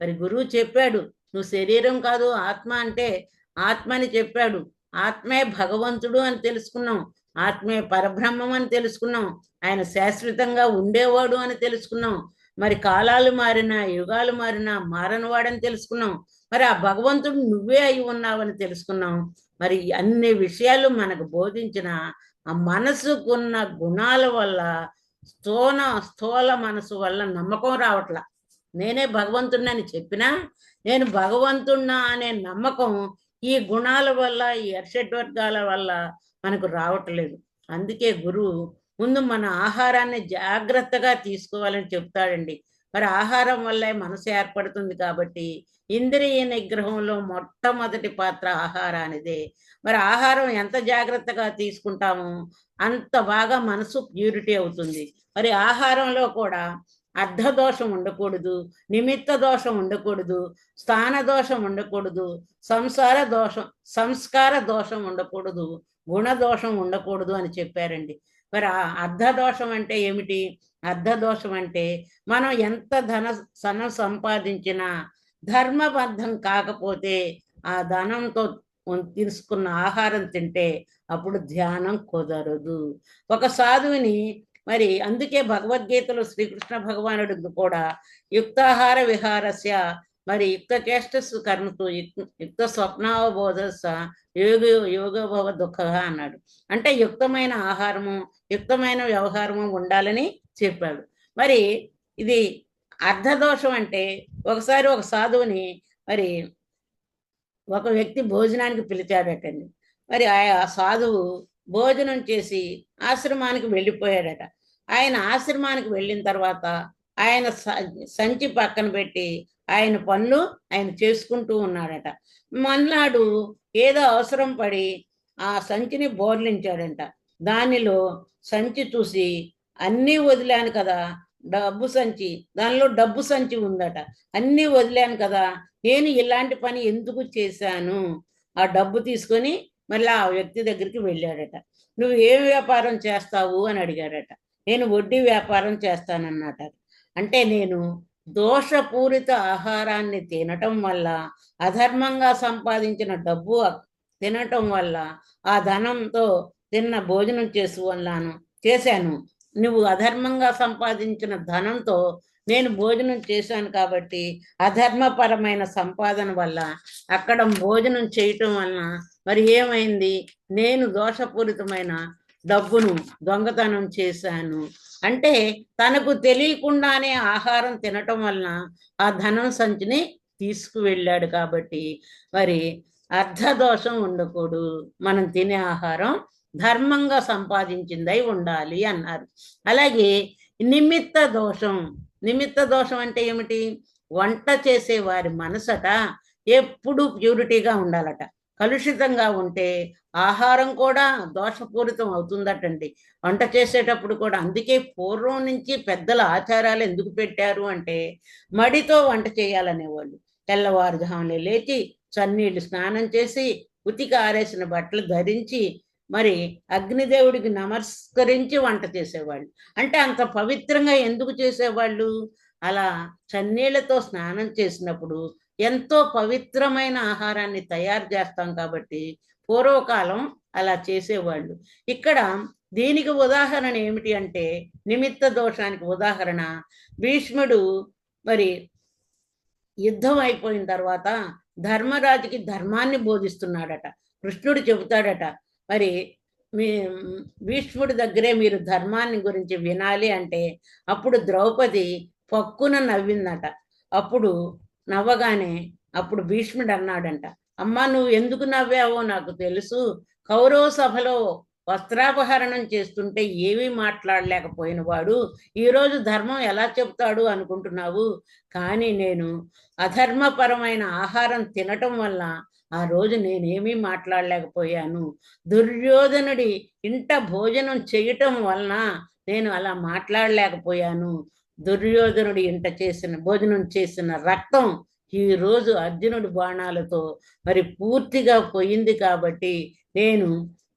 మరి గురువు చెప్పాడు, నువ్వు శరీరం కాదు ఆత్మ అంటే ఆత్మ అని చెప్పాడు. ఆత్మే భగవంతుడు అని తెలుసుకున్నాం, ఆత్మే పరబ్రహ్మం అని తెలుసుకున్నాం, ఆయన శాశ్వతంగా ఉండేవాడు అని తెలుసుకున్నాం. మరి కాలాలు మారినా, యుగాలు మారినా మారనివాడని తెలుసుకున్నాం. మరి ఆ భగవంతుడు నువ్వే అయి ఉన్నావని తెలుసుకున్నాం. మరి అన్ని విషయాలు మనకు బోధించిన ఆ మనసుకున్న గుణాల వల్ల, స్థూల మనసు వల్ల నమ్మకం రావట్లా. నేనే భగవంతుడిని చెప్పినా నేను భగవంతున్నా అనే నమ్మకం ఈ గుణాల వల్ల, ఈ అర్షడ్వర్గాల వల్ల మనకు రావట్లేదు. అందుకే గురువు ముందు మన ఆహారాన్ని జాగ్రత్తగా తీసుకోవాలని చెప్తాడండి. మరి ఆహారం వల్లే మనసు ఏర్పడుతుంది. కాబట్టి ఇంద్రియ నిగ్రహంలో మొట్టమొదటి పాత్ర ఆహారానిదే. మరి ఆహారం ఎంత జాగ్రత్తగా తీసుకుంటామో అంత బాగా మనసు ప్యూరిటీ అవుతుంది. మరి ఆహారంలో కూడా అర్ధదోషం ఉండకూడదు, నిమిత్త దోషం ఉండకూడదు, స్థాన దోషం ఉండకూడదు, సంస్కార దోషం ఉండకూడదు, గుణదోషం ఉండకూడదు అని చెప్పారండి. మరి ఆ అర్ధదోషం అంటే ఏమిటి? అర్ధదోషం అంటే మనం ఎంత ధనం సంపాదించినా ధర్మబద్ధం కాకపోతే ఆ ధనంతో తీసుకున్న ఆహారం తింటే అప్పుడు ధ్యానం కుదరదు. ఒక సాధువుని, మరి అందుకే భగవద్గీతలో శ్రీకృష్ణ భగవానుడికి కూడా యుక్తాహార విహారస్య, మరి యుక్త చేష్టస్సు కర్మతో యుక్త స్వప్నావబోధస్స యోగభవ దుఃఖ అన్నాడు. అంటే యుక్తమైన ఆహారము, యుక్తమైన వ్యవహారము ఉండాలని చెప్పాడు. మరి ఇది అర్ధదోషం అంటే ఒకసారి ఒక సాధువుని మరి ఒక వ్యక్తి భోజనానికి పిలిచాడటండి. మరి ఆ సాధువు భోజనం చేసి ఆశ్రమానికి వెళ్ళిపోయాడట. ఆయన ఆశ్రమానికి వెళ్ళిన తర్వాత ఆయన సంచి పక్కన పెట్టి ఆయన పనులు ఆయన చేసుకుంటూ ఉన్నాడట. మన్నాడు ఏదో అవసరం పడి ఆ సంచిని బోర్లించాడంట. దానిలో సంచి చూసి అన్నీ వదిలాను కదా, డబ్బు సంచి, దానిలో డబ్బు సంచి ఉందట. అన్నీ వదిలాను కదా, నేను ఇలాంటి పని ఎందుకు చేశాను? ఆ డబ్బు తీసుకొని మళ్ళీ ఆ వ్యక్తి దగ్గరికి వెళ్ళాడట. నువ్వు ఏం వ్యాపారం చేస్తావు అని అడిగాడట. నేను వడ్డీ వ్యాపారం చేస్తానన్నట. అంటే నేను దోషపూరిత ఆహారాన్ని తినటం వల్ల, అధర్మంగా సంపాదించిన డబ్బు తినటం వల్ల, ఆ ధనంతో తిన్న భోజనం చేశాను. నువ్వు అధర్మంగా సంపాదించిన ధనంతో నేను భోజనం చేశాను కాబట్టి అధర్మపరమైన సంపాదన వల్ల అక్కడ భోజనం చేయటం వలన మరి ఏమైంది? నేను దోషపూరితమైన డబ్బును దొంగతనం చేశాను. అంటే తనకు తెలియకుండానే ఆహారం తినటం వలన ఆ ధనం సంచిని తీసుకువెళ్ళాడు. కాబట్టి మరి అర్ధదోషం ఉండకూడదు, మనం తినే ఆహారం ధర్మంగా సంపాదించిందై ఉండాలి అన్నారు. అలాగే నిమిత్త దోషం. నిమిత్త దోషం అంటే ఏమిటి? వంట చేసే వారి మనసట ఎప్పుడు ప్యూరిటీగా ఉండాలట. కలుషితంగా ఉంటే ఆహారం కూడా దోషపూరితం అవుతుందటండి. వంట చేసేటప్పుడు కూడా. అందుకే పూర్వం నుంచి పెద్దల ఆచారాలు ఎందుకు పెట్టారు అంటే, మడితో వంట చేయాలనేవాళ్ళు. తెల్లవారుజామునే లేచి చన్నీళ్ళు స్నానం చేసి ఉతికి ఆరేసిన బట్టలు ధరించి మరి అగ్నిదేవుడికి నమస్కరించి వంట చేసేవాళ్ళు. అంటే అంత పవిత్రంగా ఎందుకు చేసేవాళ్ళు? అలా చన్నీళ్లతో స్నానం చేసినప్పుడు ఎంతో పవిత్రమైన ఆహారాన్ని తయారు చేస్తాం కాబట్టి పూర్వకాలం అలా చేసేవాళ్ళు. ఇక్కడ దీనికి ఉదాహరణ ఏమిటి అంటే, నిమిత్త దోషానికి ఉదాహరణ భీష్ముడు మరి యుద్ధం అయిపోయిన తర్వాత ధర్మరాజుకి ధర్మాన్ని బోధిస్తున్నాడట. కృష్ణుడు చెబుతాడట, మరి మీ భీష్ముడి దగ్గరే మీరు ధర్మాన్ని గురించి వినాలి అంటే, అప్పుడు ద్రౌపది పక్కున నవ్విందట. అప్పుడు నవ్వగానే అప్పుడు భీష్ముడు అన్నాడంట, అమ్మా నువ్వు ఎందుకు నవ్వావో నాకు తెలుసు. కౌరవ సభలో వస్త్రాపహరణం చేస్తుంటే ఏమీ మాట్లాడలేకపోయిన వాడు ఈరోజు ధర్మం ఎలా చెప్తాడు అనుకుంటున్నావు? కానీ నేను అధర్మపరమైన ఆహారం తినటం వల్ల ఆ రోజు నేనేమీ మాట్లాడలేకపోయాను. దుర్యోధనుడి ఇంట భోజనం చేయటం వలన నేను అలా మాట్లాడలేకపోయాను. దుర్యోధనుడి ఇంట భోజనం చేసిన రక్తం ఈ రోజు అర్జునుడి బాణాలతో మరి పూర్తిగా పోయింది. కాబట్టి నేను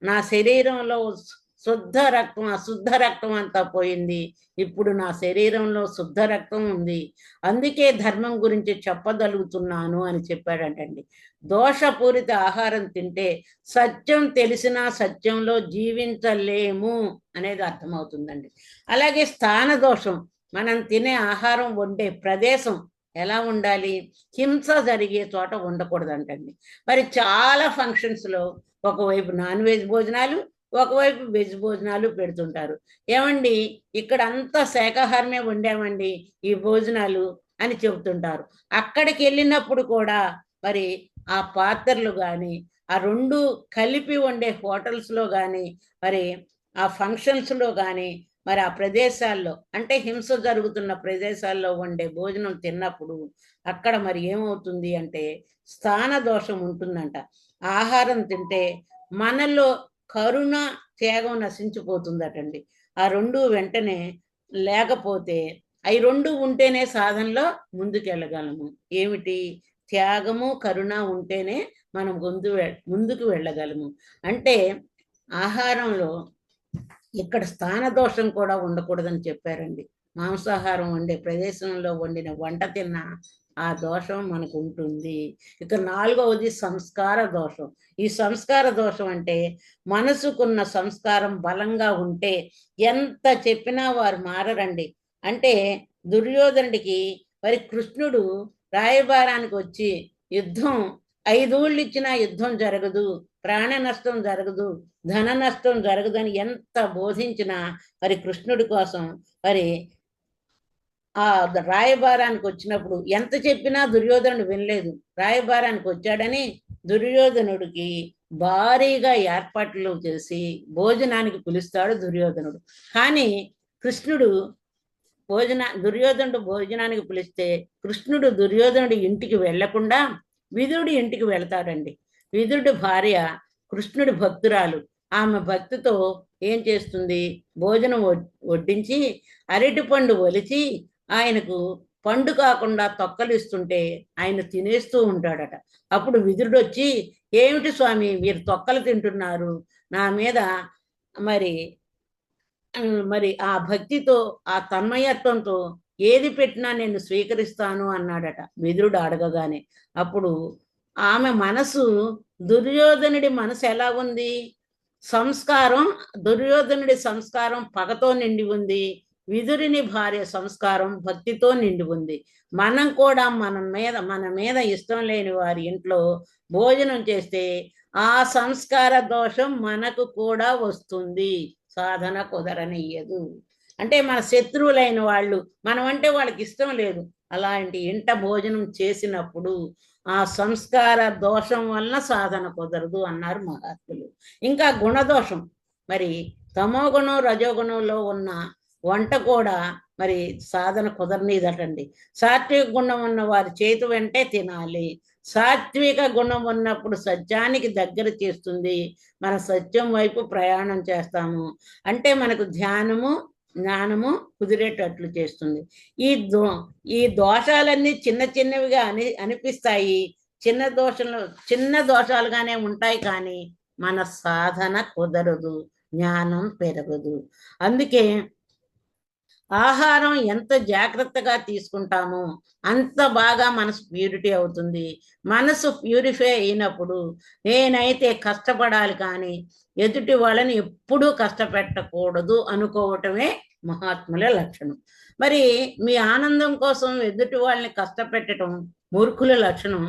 నా శరీరంలో శుద్ధ రక్తం, అశుద్ధ రక్తం అంతా పోయింది. ఇప్పుడు నా శరీరంలో శుద్ధ రక్తం ఉంది. అందుకే ధర్మం గురించి చెప్పగలుగుతున్నాను అని చెప్పాడంటండి. దోషపూరిత ఆహారం తింటే సత్యం తెలిసినా సత్యంలో జీవించలేము అనేది అర్థమవుతుందండి. అలాగే స్థాన దోషం. మనం తినే ఆహారం వండే ప్రదేశం ఎలా ఉండాలి? హింస జరిగే చోట ఉండకూడదంటండి. మరి చాలా ఫంక్షన్స్లో ఒకవైపు నాన్ వెజ్ భోజనాలు, ఒకవైపు వెజ్ భోజనాలు పెడుతుంటారు. ఏమండి ఇక్కడ అంతా శాకాహారమే వండామండి ఈ భోజనాలు అని చెబుతుంటారు. అక్కడికి వెళ్ళినప్పుడు కూడా మరి ఆ పాత్రలు కానీ, ఆ రెండు కలిపి వండే హోటల్స్లో కానీ, మరి ఆ ఫంక్షన్స్లో కానీ, మరి ఆ ప్రదేశాల్లో అంటే హింస జరుగుతున్న ప్రదేశాల్లో వండే భోజనం తిన్నప్పుడు అక్కడ మరి ఏమవుతుంది అంటే స్థాన దోషం ఉంటుందంట. ఆహారం తింటే మనలో కరుణ, త్యాగం నశించిపోతుందటండి. ఆ రెండు వెంటనే లేకపోతే, అవి రెండు ఉంటేనే సాధనలో ముందుకెళ్ళగలము. ఏమిటి? త్యాగము, కరుణ ఉంటేనే మనం ముందుకు వెళ్ళగలము. అంటే ఆహారంలో ఇక్కడ స్థాన దోషం కూడా ఉండకూడదని చెప్పారండి. మాంసాహారం వండే ప్రదేశంలో వండిన వంట తిన్న ఆ దోషం మనకు ఉంటుంది. ఇక 4వది సంస్కార దోషం. ఈ సంస్కార దోషం అంటే మనసుకున్న సంస్కారం బలంగా ఉంటే ఎంత చెప్పినా వారు మారరండి. అంటే దుర్యోధనుడికి మరి కృష్ణుడు రాయబారానికి వచ్చి యుద్ధం 5 ఊళ్ళు ఇచ్చినా యుద్ధం జరగదు, ప్రాణ నష్టం జరగదు, ధన నష్టం జరగదని ఎంత బోధించినా మరి కృష్ణుడి కోసం మరి ఆ రాయబారానికి వచ్చినప్పుడు ఎంత చెప్పినా దుర్యోధనుడు వినలేదు. రాయబారానికి వచ్చాడని దుర్యోధనుడికి భారీగా ఏర్పాట్లు చేసి భోజనానికి పిలుస్తాడు దుర్యోధనుడు. కానీ కృష్ణుడు దుర్యోధనుడు భోజనానికి పిలిస్తే కృష్ణుడు దుర్యోధనుడి ఇంటికి వెళ్లకుండా విదురుడి ఇంటికి వెళ్తాడండి. విదురుడి భార్య కృష్ణుడి భక్తురాలు. ఆమె భక్తితో ఏం చేస్తుంది, భోజనం వడ్డించి అరటి పండు ఒలిచి ఆయనకు పండు కాకుండా తొక్కలిస్తుంటే ఆయన తినేస్తూ ఉంటాడట. అప్పుడు విదురుడు వచ్చి, ఏమిటి స్వామి మీరు తొక్కలు తింటున్నారు, నా మీద మరి మరి ఆ భక్తితో ఆ తన్మయత్వంతో ఏది పెట్టినా నేను స్వీకరిస్తాను అన్నాడట విదురుడు అడగగానే. అప్పుడు ఆమె మనసు, దుర్యోధనుడి మనసు ఎలా ఉంది, దుర్యోధనుడి సంస్కారం పగతో నిండి ఉంది, విదురుని భార్య సంస్కారం భక్తితో నిండి ఉంది. మనం కూడా మన మీద ఇష్టం లేని వారి ఇంట్లో భోజనం చేస్తే ఆ సంస్కార దోషం మనకు కూడా వస్తుంది, సాధన కుదరనియ్యదు. అంటే మన శత్రువులైన వాళ్ళు, మనం అంటే వాళ్ళకి ఇష్టం లేదు, అలాంటి ఇంట భోజనం చేసినప్పుడు ఆ సంస్కార దోషం వలన సాధన కుదరదు అన్నారు మహాత్ములు. ఇంకా గుణదోషం, మరి తమోగుణం రజోగుణంలో ఉన్న వంట కూడా మరి సాధన కుదరనీదటండి. సాత్విక గుణం ఉన్న వారి చేతి వెంటే తినాలి. సాత్విక గుణం ఉన్నప్పుడు సత్యానికి దగ్గర చేస్తుంది, మన సత్యం వైపు ప్రయాణం చేస్తాము. అంటే మనకు ధ్యానము జ్ఞానము కుదిరేటట్లు చేస్తుంది. ఈ దోషాలన్నీ చిన్న చిన్నవిగా అనిపిస్తాయి, చిన్న దోషాలుగానే ఉంటాయి, కానీ మన సాధన కుదరదు, జ్ఞానం పెరగదు. అందుకే ఆహారం ఎంత జాగ్రత్తగా తీసుకుంటామో అంత బాగా మనసు ప్యూరిటీ అవుతుంది. మనసు ప్యూరిఫై అయినప్పుడు నేనైతే కష్టపడాలి కానీ ఎదుటి వాళ్ళని ఎప్పుడూ కష్టపెట్టకూడదు అనుకోవటమే మహాత్ముల లక్షణం. మరి మీ ఆనందం కోసం ఎదుటి వాళ్ళని కష్టపెట్టడం మూర్ఖుల లక్షణం.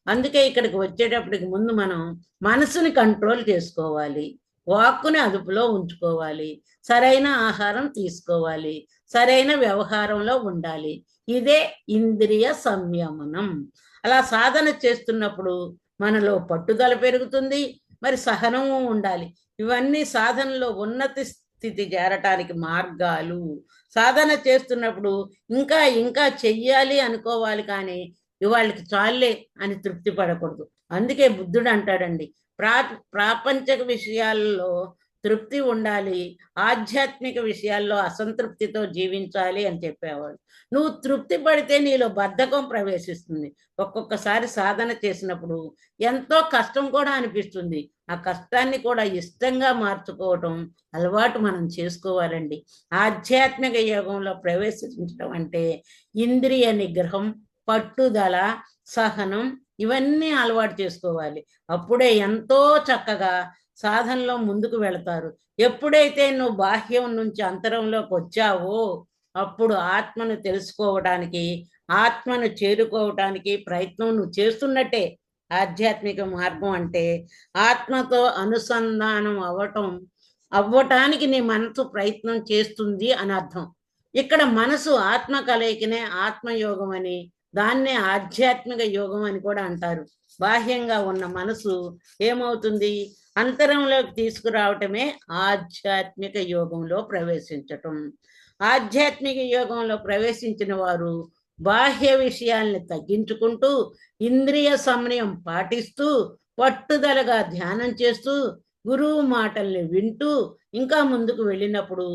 అందుకే ఇక్కడికి వచ్చేటప్పటికి ముందు మనం మనసుని కంట్రోల్ చేసుకోవాలి, వాక్కుని అదుపులో ఉంచుకోవాలి, సరైన ఆహారం తీసుకోవాలి, సరైన వ్యవహారంలో ఉండాలి. ఇదే ఇంద్రియ సంయమనం. అలా సాధన చేస్తున్నప్పుడు మనలో పట్టుదల పెరుగుతుంది, మరి సహనము ఉండాలి. ఇవన్నీ సాధనలో ఉన్నతి స్థితి చేరటానికి మార్గాలు. సాధన చేస్తున్నప్పుడు ఇంకా ఇంకా చెయ్యాలి అనుకోవాలి, కానీ ఇవాళకి చాలే అని తృప్తి పడకూడదు. అందుకే బుద్ధుడు అంటాడండి, ప్రాపంచక విషయాల్లో తృప్తి ఉండాలి, ఆధ్యాత్మిక విషయాల్లో అసంతృప్తితో జీవించాలి అని చెప్పేవాడు. నువ్వు తృప్తి పడితే నీలో బద్ధకం ప్రవేశిస్తుంది. ఒక్కొక్కసారి సాధన చేసినప్పుడు ఎంతో కష్టం కూడా అనిపిస్తుంది. ఆ కష్టాన్ని కూడా ఇష్టంగా మార్చుకోవటం అలవాటు మనం చేసుకోవాలండి. ఆధ్యాత్మిక యోగంలో ప్రవేశించడం అంటే ఇంద్రియ నిగ్రహం, పట్టుదల, సహనం ఇవన్నీ అలవాటు చేసుకోవాలి. అప్పుడే ఎంతో చక్కగా సాధనలో ముందుకు వెళతారు. ఎప్పుడైతే నువ్వు బాహ్యం నుంచి అంతరంలోకి వచ్చావో అప్పుడు ఆత్మను తెలుసుకోవడానికి, ఆత్మను చేరుకోవటానికి ప్రయత్నం నువ్వు చేస్తున్నట్టే. ఆధ్యాత్మిక మార్గం అంటే ఆత్మతో అనుసంధానం అవ్వటానికి నీ మనసు ప్రయత్నం చేస్తుంది అని అర్థం. ఇక్కడ మనసు ఆత్మ కలయికనే ఆత్మయోగం అని, దాన్నే ఆధ్యాత్మిక యోగం అని కూడా అంటారు. బాహ్యంగా ఉన్న మనసు ఏమవుతుంది, అంతరంలోకి తీసుకురావటమే ఆధ్యాత్మిక యోగంలో ప్రవేశించటం. ఆధ్యాత్మిక యోగంలో ప్రవేశించిన వారు బాహ్య విషయాల్ని తగ్గించుకుంటూ, ఇంద్రియ సమన్వయం పాటిస్తూ, పట్టుదలగా ధ్యానం చేస్తూ, గురువు మాటల్ని వింటూ ఇంకా ముందుకు వెళ్ళినప్పుడు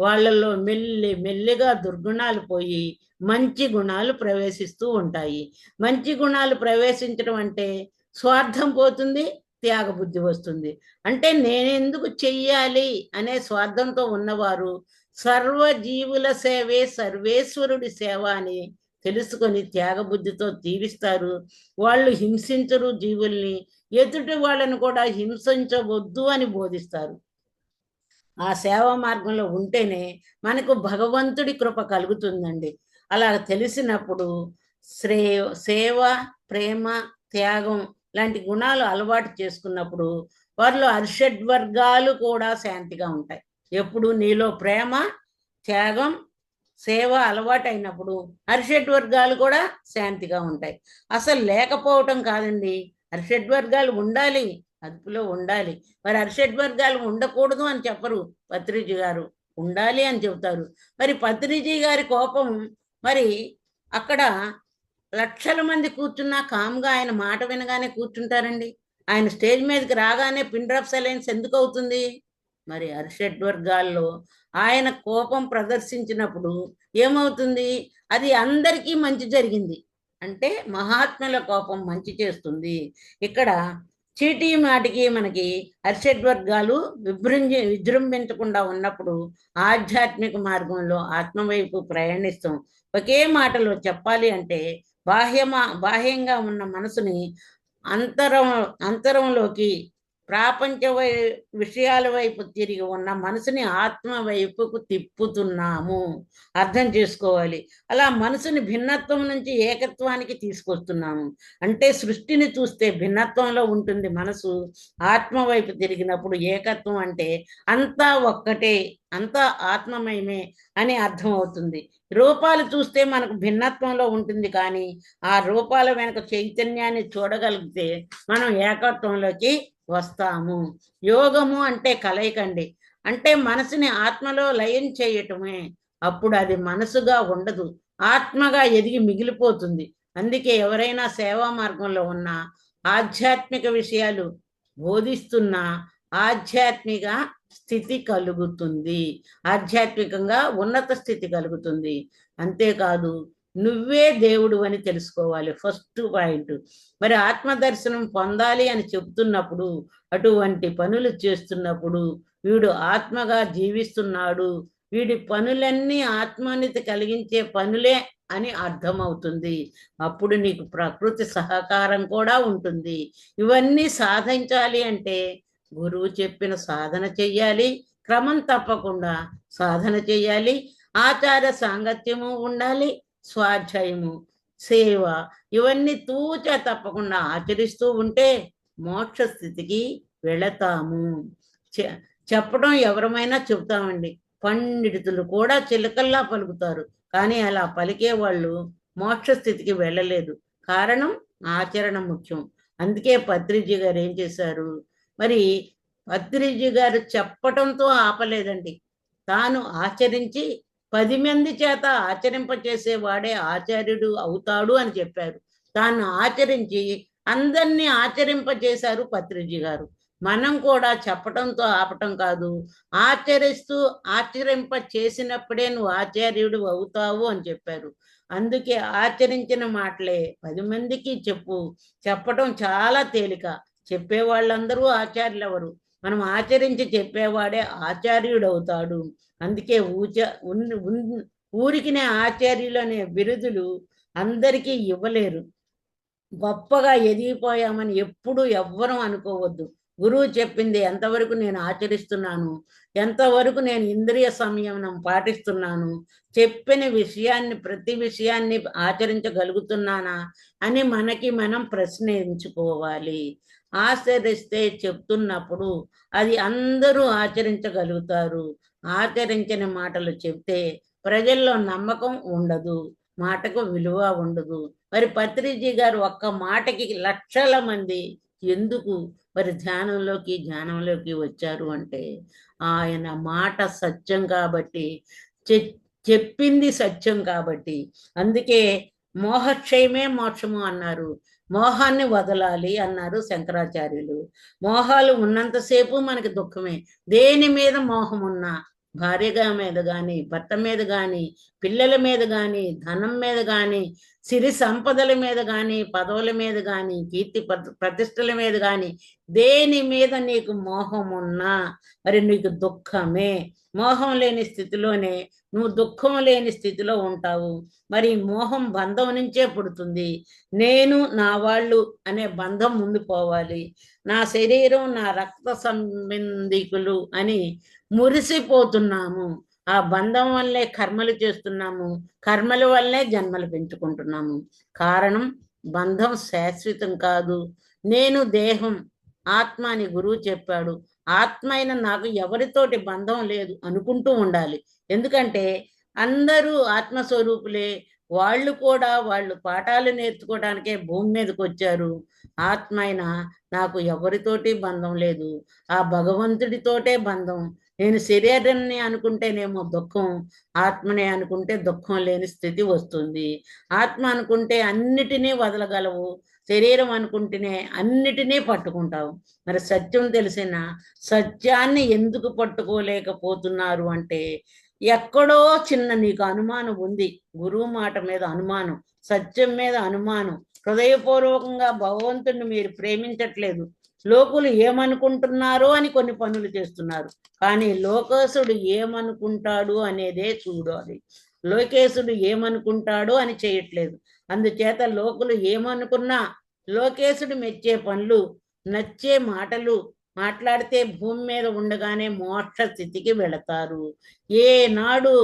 వాళ్ళల్లో మెల్లిగా దుర్గుణాలు పోయి మంచి గుణాలు ప్రవేశిస్తూ ఉంటాయి. మంచి గుణాలు ప్రవేశించడం అంటే స్వార్థం పోతుంది, త్యాగబుద్ధి వస్తుంది. అంటే నేనెందుకు చెయ్యాలి అనే స్వార్థంతో ఉన్నవారు సర్వజీవుల సేవే సర్వేశ్వరుడి సేవ అని తెలుసుకొని త్యాగబుద్ధితో జీవిస్తారు. వాళ్ళు హింసించరు జీవుల్ని, ఎదుటి వాళ్ళను కూడా హింసించవద్దు అని బోధిస్తారు. ఆ సేవా మార్గంలో ఉంటేనే మనకు భగవంతుడి కృప కలుగుతుందండి. అలా తెలిసినప్పుడు సేవ, ప్రేమ, త్యాగం లాంటి గుణాలు అలవాటు చేసుకున్నప్పుడు వారిలో అరిషడ్వర్గాలు కూడా శాంతిగా ఉంటాయి. ఎప్పుడు నీలో ప్రేమ, త్యాగం, సేవ అలవాటు అయినప్పుడు అరిషడ్వర్గాలు కూడా శాంతిగా ఉంటాయి. అసలు లేకపోవటం కాదండి, అరిషడ్వర్గాలు ఉండాలి, అదుపులో ఉండాలి. మరి అరిషడ్వర్గాలు ఉండకూడదు అని చెప్పరు పత్రిజీ గారు. ఉండాలి అని చెబుతారు. మరి పత్రిజీ గారి కోపం, మరి అక్కడ లక్షల మంది కూర్చున్నా కామ్గా ఆయన మాట వినగానే కూర్చుంటారండి. ఆయన స్టేజ్ మీదకి రాగానే పిన్ డ్రాప్ సైలెన్స్ ఎందుకు అవుతుంది? మరి అరిషడ్ వర్గాల్లో ఆయన కోపం ప్రదర్శించినప్పుడు ఏమవుతుంది? అది అందరికీ మంచి జరిగింది. అంటే మహాత్ముల కోపం మంచి చేస్తుంది. ఇక్కడ చీటీ మాటికి మనకి అరిషడ్ వర్గాలు విజృంభించకుండా ఉన్నప్పుడు ఆధ్యాత్మిక మార్గంలో ఆత్మ వైపు ప్రయాణిస్తాం. ఒకే మాటలో చెప్పాలి అంటే బాహ్యంగా ఉన్న మనసుని అంతరం అంతరంలోకి విషయాల వైపు తిరిగి ఉన్న మనసుని ఆత్మ వైపుకు తిప్పుతున్నాము. అర్థం చేసుకోవాలి. అలా మనసుని భిన్నత్వం నుంచి ఏకత్వానికి తీసుకొస్తున్నాము. అంటే సృష్టిని చూస్తే భిన్నత్వంలో ఉంటుంది మనసు. ఆత్మ వైపు తిరిగినప్పుడు ఏకత్వం అంటే అంతా ఒక్కటే, అంతా ఆత్మమయమే అని అర్థం అవుతుంది. రూపాలు చూస్తే మనకు భిన్నత్వంలో ఉంటుంది, కానీ ఆ రూపాల వెనక చైతన్యాన్ని చూడగలిగితే మనం ఏకత్వంలోకి వస్తాము. యోగము అంటే కలయికండి. అంటే మనసుని ఆత్మలో లయం చేయటమే. అప్పుడు అది మనసుగా ఉండదు, ఆత్మగా ఎదిగి మిగిలిపోతుంది. అందుకే ఎవరైనా సేవా మార్గంలో ఉన్న ఆధ్యాత్మిక విషయాలు బోధిస్తున్న ఆధ్యాత్మిక స్థితి కలుగుతుంది, ఆధ్యాత్మికంగా ఉన్నత స్థితి కలుగుతుంది. అంతేకాదు నువ్వే దేవుడు అని తెలుసుకోవాలి, ఫస్ట్ పాయింట్. మరి ఆత్మదర్శనం పొందాలి అని చెప్తున్నప్పుడు, అటువంటి పనులు చేస్తున్నప్పుడు వీడు ఆత్మగా జీవిస్తున్నాడు, వీడి పనులన్నీ ఆత్మోన్నతి కలిగించే పనులే అని అర్థమవుతుంది. అప్పుడు నీకు ప్రకృతి సహకారం కూడా ఉంటుంది. ఇవన్నీ సాధించాలి అంటే గురువు చెప్పిన సాధన చెయ్యాలి, క్రమం తప్పకుండా సాధన చెయ్యాలి, ఆచార సాంగత్యము ఉండాలి, స్వాధ్యాయము, సేవ, ఇవన్నీ తూచా తప్పకుండా ఆచరిస్తూ ఉంటే మోక్ష స్థితికి వెళతాము. చెప్పడం ఎవరమైనా చెబుతామండి. పండితులు కూడా చిలకల్లా పలుకుతారు, కానీ అలా పలికే వాళ్ళు మోక్ష స్థితికి వెళ్ళలేదు. కారణం ఆచరణ ముఖ్యం. అందుకే పత్రిజీ గారు ఏం చేశారు? మరి పత్రిజీ గారు చెప్పటంతో ఆపలేదండి, తాను ఆచరించి 10 మంది చేత ఆచరింపచేసేవాడే ఆచార్యుడు అవుతాడు అని చెప్పారు. తాను ఆచరించి అందరినీ ఆచరింపచేశారు పత్రిజీ గారు. మనం కూడా చెప్పటంతో ఆపటం కాదు, ఆచరిస్తూ ఆచరింప చేసినప్పుడే నువ్వు ఆచార్యుడు అవుతావు అని చెప్పారు. అందుకే ఆచరించిన మాటలే 10 మందికి చెప్పటం చాలా తేలిక. చెప్పేవాళ్ళందరూ ఆచార్యులు ఎవరు? మనం ఆచరించి చెప్పేవాడే ఆచార్యుడు అవుతాడు. అందుకే ఊరికినే ఆచార్యులు అనే బిరుదులు అందరికీ ఇవ్వలేరు. గొప్పగా ఎదిగిపోయామని ఎప్పుడు ఎవ్వరం అనుకోవద్దు. గురువు చెప్పింది ఎంతవరకు నేను ఆచరిస్తున్నాను, ఎంతవరకు నేను ఇంద్రియ సంయమనం పాటిస్తున్నాను, చెప్పిన విషయాన్ని ప్రతి విషయాన్ని ఆచరించగలుగుతున్నానా అని మనకి మనం ప్రశ్నించుకోవాలి. ఆచరిస్తే చెప్తున్నప్పుడు అది అందరూ ఆచరించగలుగుతారు. ఆచరించిన మాటలు చెప్తే ప్రజల్లో నమ్మకం ఉండదు, మాటకు విలువ ఉండదు. మరి పత్రిజీ గారు ఒక్క మాటకి లక్షల మంది ఎందుకు మరి ధ్యానంలోకి వచ్చారు అంటే ఆయన మాట సత్యం కాబట్టి, చెప్పింది సత్యం కాబట్టి. అందుకే మోహక్షయమే మోక్షము అన్నారు, మోహాన్ని వదలాలి అన్నారు శంకరాచార్యులు. మోహాలు ఉన్నంతసేపు మనకి దుఃఖమే. దేని మీద మోహం ఉన్నా, భార్య మీద కానీ, భర్త మీద కానీ, పిల్లల మీద కానీ, ధనం మీద కానీ, సిరి సంపదల మీద కానీ, పదవుల మీద కానీ, కీర్తి ప్రతిష్టల మీద కానీ, దేని మీద నీకు మోహం ఉన్నా మరి నీకు దుఃఖమే. మోహం లేని స్థితిలోనే నువ్వు దుఃఖం లేని స్థితిలో ఉంటావు. మరి మోహం బంధం నుంచే పుడుతుంది. నేను నా వాళ్ళు అనే బంధం ముందు పోవాలి. నా శరీరం నా రక్త సంబంధికులు అని మురిసిపోతున్నాము. ఆ బంధం వల్లే కర్మలు చేస్తున్నాము, కర్మల వల్లే జన్మలు పెంచుకుంటున్నాము. కారణం బంధం శాశ్వతం కాదు. నేను దేహం, ఆత్మ అని గురువు చెప్పాడు. ఆత్మ అయిన నాకు ఎవరితోటి బంధం లేదు అనుకుంటూ ఉండాలి. ఎందుకంటే అందరూ ఆత్మస్వరూపులే. వాళ్ళు పాఠాలు నేర్చుకోవడానికే భూమి మీదకి వచ్చారు. ఆత్మ అయిన నాకు ఎవరితోటి బంధం లేదు, ఆ భగవంతుడితోటే బంధం. నేను శరీరాన్ని అనుకుంటేనేమో దుఃఖం, ఆత్మనే అనుకుంటే దుఃఖం లేని స్థితి వస్తుంది. ఆత్మ అనుకుంటే అన్నిటినీ వదలగలవు, శరీరం అనుకుంటేనే అన్నిటినీ పట్టుకుంటావు. మరి సత్యం తెలిసిన సత్యాన్ని ఎందుకు పట్టుకోలేకపోతున్నారు అంటే, ఎక్కడో చిన్న నీకు అనుమానం ఉంది. గురువు మాట మీద అనుమానం, సత్యం మీద అనుమానం. హృదయపూర్వకంగా భగవంతుడిని మీరు ప్రేమించట్లేదు. లోకులు ఏమనుకుంటున్నారో అని కొన్ని పనులు చేస్తున్నారు. కానీ లోకేశుడు ఏమనుకుంటాడు అనేదే చూడాలి. లోకేశుడు ఏమనుకుంటాడో అని చేయట్లేదు. అందుచేత లోకులు ఏమనుకున్నా లోకేశుడు మెచ్చే పనులు, నచ్చే మాటలు మాట్లాడితే భూమి మీద ఉండగానే మోక్ష స్థితికి వెళతారు. ఏనాడు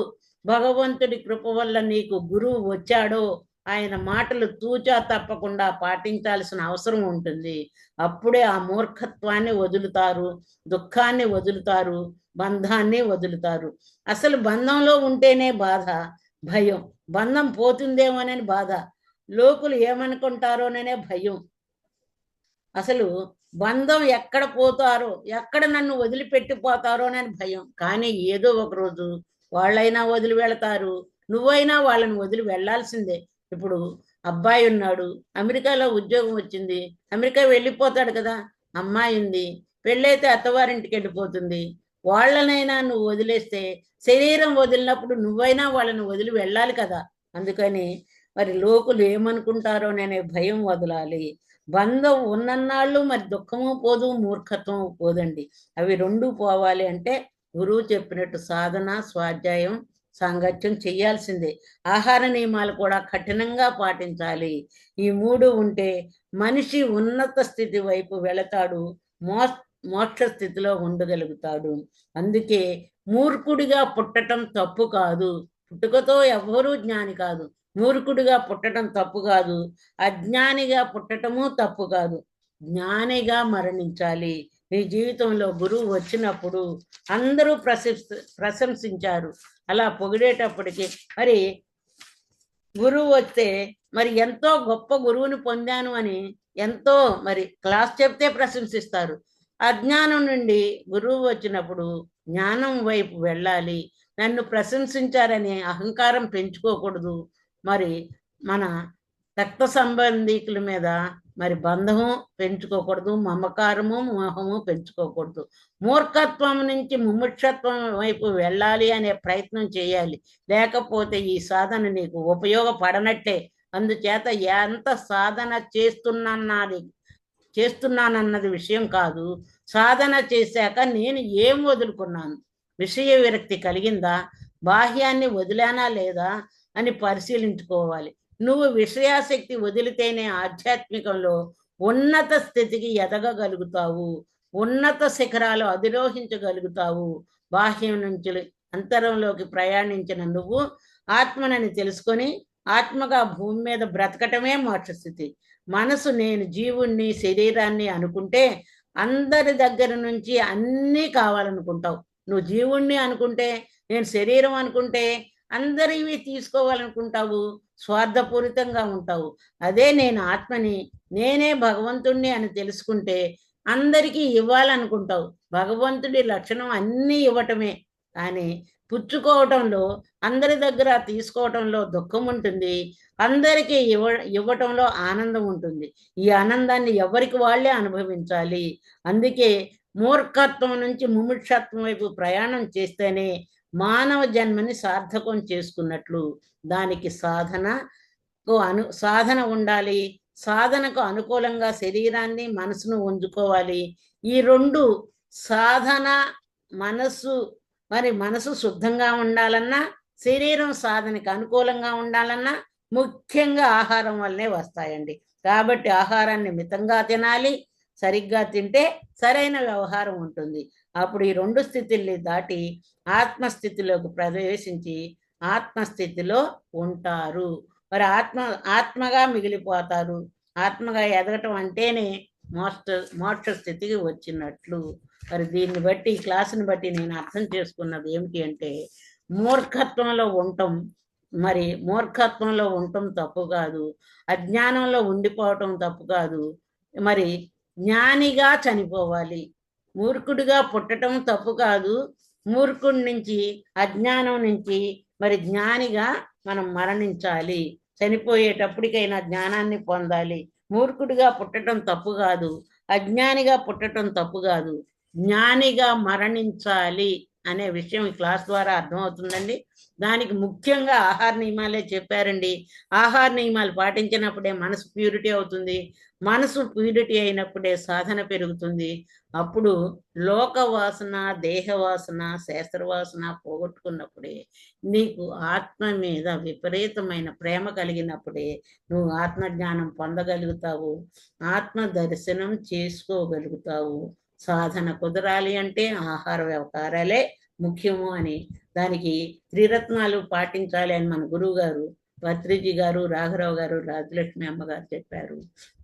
భగవంతుడి కృప వల్ల నీకు గురువు వచ్చాడో ఆయన మాటలు తూచా తప్పకుండా పాటించాల్సిన అవసరం ఉంటుంది. అప్పుడే ఆ మూర్ఖత్వాన్ని వదులుతారు, దుఃఖాన్ని వదులుతారు, బంధాన్ని వదులుతారు. అసలు బంధంలో ఉంటేనే బాధ, భయం. బంధం పోతుందేమోనని బాధ, లోకులు ఏమనుకుంటారోననే భయం. అసలు బంధం ఎక్కడ పోతారో, ఎక్కడ నన్ను వదిలిపెట్టిపోతారోనని భయం. కానీ ఏదో ఒక రోజు వాళ్ళైనా వదిలి వెళతారు, నువ్వైనా వాళ్ళని వదిలి వెళ్ళాల్సిందే. ఇప్పుడు అబ్బాయి ఉన్నాడు, అమెరికాలో ఉద్యోగం వచ్చింది, అమెరికా వెళ్ళిపోతాడు కదా. అమ్మాయి ఉంది, పెళ్ళైతే అత్తవారింటికి వెళ్ళిపోతుంది. వాళ్ళనైనా నువ్వు వదిలేస్తే, శరీరం వదిలినప్పుడు నువ్వైనా వాళ్ళని వదిలి వెళ్ళాలి కదా. అందుకని మరి లోకులు ఏమనుకుంటారోననే భయం వదలాలి. బంధం ఉన్నన్నాళ్ళు మరి దుఃఖము పోదు, మూర్ఖత్వం పోదండి. అవి రెండు పోవాలి అంటే గురువు చెప్పినట్టు సాధన, స్వాధ్యాయం, సాంగత్యం చెయ్యాల్సిందే. ఆహార నియమాలు కూడా కఠినంగా పాటించాలి. ఈ మూడు ఉంటే మనిషి ఉన్నత స్థితి వైపు వెళతాడు, మోక్ష స్థితిలో ఉండగలుగుతాడు. అందుకే మూర్ఖుడిగా పుట్టటం తప్పు కాదు. పుట్టుకతో ఎవ్వరూ జ్ఞాని కాదు. మూర్ఖుడిగా పుట్టడం తప్పు కాదు, అజ్ఞానిగా పుట్టటము తప్పు కాదు. జ్ఞానిగా మరణించాలి. నీ జీవితంలో గురువు వచ్చినప్పుడు అందరూ ప్రశంసించారు. అలా పొగిడేటప్పటికి మరి గురువు వస్తే మరి ఎంతో గొప్ప గురువుని పొందాను అని ఎంతో మరి క్లాస్ చెప్తే ప్రశంసిస్తారు. అజ్ఞానం నుండి గురువు వచ్చినప్పుడు జ్ఞానం వైపు వెళ్ళాలి. నన్ను ప్రశంసించారనే అహంకారం పెంచుకోకూడదు. మరి మన రక్త సంబంధికుల మీద మరి బంధము పెంచుకోకూడదు, మమకారము మోహము పెంచుకోకూడదు. మూర్ఖత్వం నుంచి ముముక్షత్వం వైపు వెళ్ళాలి అనే ప్రయత్నం చేయాలి. లేకపోతే ఈ సాధన నీకు ఉపయోగపడనట్టే. అందుచేత ఎంత సాధన చేస్తున్నానన్నది విషయం కాదు. సాధన చేశాక నేను ఏం వదులుకున్నాను, విషయ విరక్తి కలిగిందా, బాహ్యాన్ని వదిలానా లేదా అని పరిశీలించుకోవాలి. నువ్వు విషయాశక్తి వదిలితేనే ఆధ్యాత్మికంలో ఉన్నత స్థితికి ఎదగగలుగుతావు, ఉన్నత శిఖరాలు అధిరోహించగలుగుతావు. బాహ్యం నుంచి అంతరంలోకి ప్రయాణించిన నువ్వు ఆత్మనని తెలుసుకొని ఆత్మగా భూమి మీద బ్రతకటమే మోక్షస్థితి. మనసు నేను జీవుణ్ణి, శరీరాన్ని అనుకుంటే అందరి దగ్గర నుంచి అన్నీ కావాలనుకుంటావు. నువ్వు జీవుణ్ణి అనుకుంటే, నేను శరీరం అనుకుంటే అందరివి తీసుకోవాలనుకుంటావు, స్వార్థపూరితంగా ఉంటావు. అదే నేను ఆత్మని, నేనే భగవంతుణ్ణి అని తెలుసుకుంటే అందరికీ ఇవ్వాలనుకుంటావు. భగవంతుడి లక్షణం అన్నీ ఇవ్వటమే. కానీ పుచ్చుకోవటంలో, అందరి దగ్గర తీసుకోవటంలో దుఃఖం ఉంటుంది, అందరికీ ఇవ్వటంలో ఆనందం ఉంటుంది. ఈ ఆనందాన్ని ఎవరికి వాళ్ళే అనుభవించాలి. అందుకే మూర్ఖత్వం నుంచి ముముక్షత్వం వైపు ప్రయాణం చేస్తేనే మానవ జన్మని సార్థకం చేసుకున్నట్లు. దానికి సాధన ఉండాలి. సాధనకు అనుకూలంగా శరీరాన్ని, మనసును ఉంచుకోవాలి. ఈ రెండు సాధన, మనసు మనసు శుద్ధంగా ఉండాలన్నా, శరీరం సాధనకి అనుకూలంగా ఉండాలన్నా ముఖ్యంగా ఆహారం వల్లనే వస్తాయండి. కాబట్టి ఆహారాన్ని మితంగా తినాలి. సరిగ్గా తింటే సరైన వ్యవహారం ఉంటుంది. అప్పుడు ఈ రెండు స్థితిల్ని దాటి ఆత్మస్థితిలోకి ప్రవేశించి ఆత్మస్థితిలో ఉంటారు. మరి ఆత్మగా మిగిలిపోతారు. ఆత్మగా ఎదగటం అంటేనే మోక్ష స్థితికి వచ్చినట్లు. మరి దీన్ని బట్టి, ఈ క్లాసుని బట్టి నేను అర్థం చేసుకున్నది ఏమిటి అంటే, మూర్ఖత్వంలో ఉండటం తప్పు కాదు, అజ్ఞానంలో ఉండిపోవటం తప్పు కాదు. మరి జ్ఞానిగా చనిపోవాలి. మూర్ఖుడిగా పుట్టడం తప్పు కాదు, మూర్ఖుడి నుంచి, అజ్ఞానం నుంచి మరి జ్ఞానిగా మనం మరణించాలి. చనిపోయేటప్పటికైనా జ్ఞానాన్ని పొందాలి. మూర్ఖుడిగా పుట్టడం తప్పు కాదు, అజ్ఞానిగా పుట్టడం తప్పు కాదు, జ్ఞానిగా మరణించాలి అనే విషయం ఈ క్లాస్ ద్వారా అర్థమవుతుందండి. దానికి ముఖ్యంగా ఆహార నియమాలే చెప్పారండి. ఆహార నియమాలు పాటించినప్పుడే మనసు ప్యూరిటీ అవుతుంది. మనసు ప్యూరిటీ అయినప్పుడే సాధన పెరుగుతుంది. అప్పుడు లోకవాసన, దేహవాసన, శాస్త్రవాసన పోగొట్టుకున్నప్పుడే, నీకు ఆత్మ మీద విపరీతమైన ప్రేమ కలిగినప్పుడే నువ్వు ఆత్మజ్ఞానం పొందగలుగుతావు, ఆత్మ దర్శనం చేసుకోగలుగుతావు. సాధన కుదరాలి అంటే ఆహార వ్యవహారాలే ముఖ్యము అని, దానికి త్రిరత్నాలు పాటించాలి అని మన గురువు గారు పత్రిజీ గారు, రాఘరావు గారు, రాజలక్ష్మి అమ్మగారు చెప్పారు.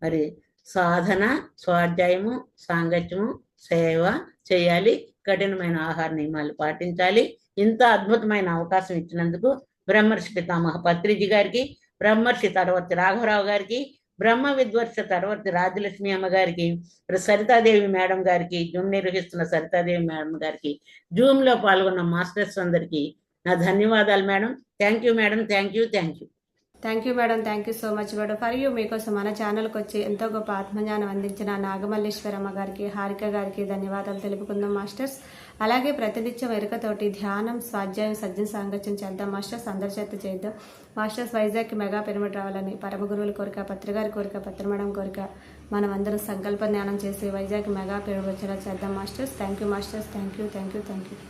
మరి సాధన, స్వాధ్యాయము, సాంగత్యము, సేవ చేయాలి, కఠినమైన ఆహార నియమాలు పాటించాలి. ఇంత అద్భుతమైన అవకాశం ఇచ్చినందుకు బ్రహ్మర్షి పితామహ పత్రిజీ గారికి, బ్రహ్మర్షి తర్వతి రాఘవరావు గారికి, బ్రహ్మ విద్వర్ష తర్వతి రాజలక్ష్మి అమ్మగారికి, సరితాదేవి మేడం గారికి, జూమ్ నిర్వహిస్తున్న సరితాదేవి మేడం గారికి, జూమ్ లో పాల్గొన్న మాస్టర్స్ అందరికీ నా ధన్యవాదాలు madam. Thank you madam. Thank you. Thank you madam. Thank you so much madam. For you మీకోసం మన ఛానల్కి వచ్చి ఎంతో గొప్ప ఆత్మజ్ఞానం అందించిన నాగమల్లేశ్వరమ్మ గారికి, హారిక గారికి ధన్యవాదాలు తెలుపుకుందాం మాస్టర్స్. అలాగే ప్రతినిత్యం ఎరుకతోటి ధ్యానం, స్వాధ్యాయం, సజ్జన సాంగత్యం చేద్దాం మాస్టర్స్. అందరి చేత చేద్దాం మాస్టర్స్. వైజాగ్కి మెగా పిరమిడ్ రావాలని పరమ గురువుల కోరిక, పత్రిగారి కోరిక, పత్ర మేడం కోరిక. మనం అందరం సంకల్ప జ్ఞానం చేసి వైజాగ్ మెగా పిరమిడ్ వచ్చేలా చేద్దాం masters. Thank you masters. Thank you.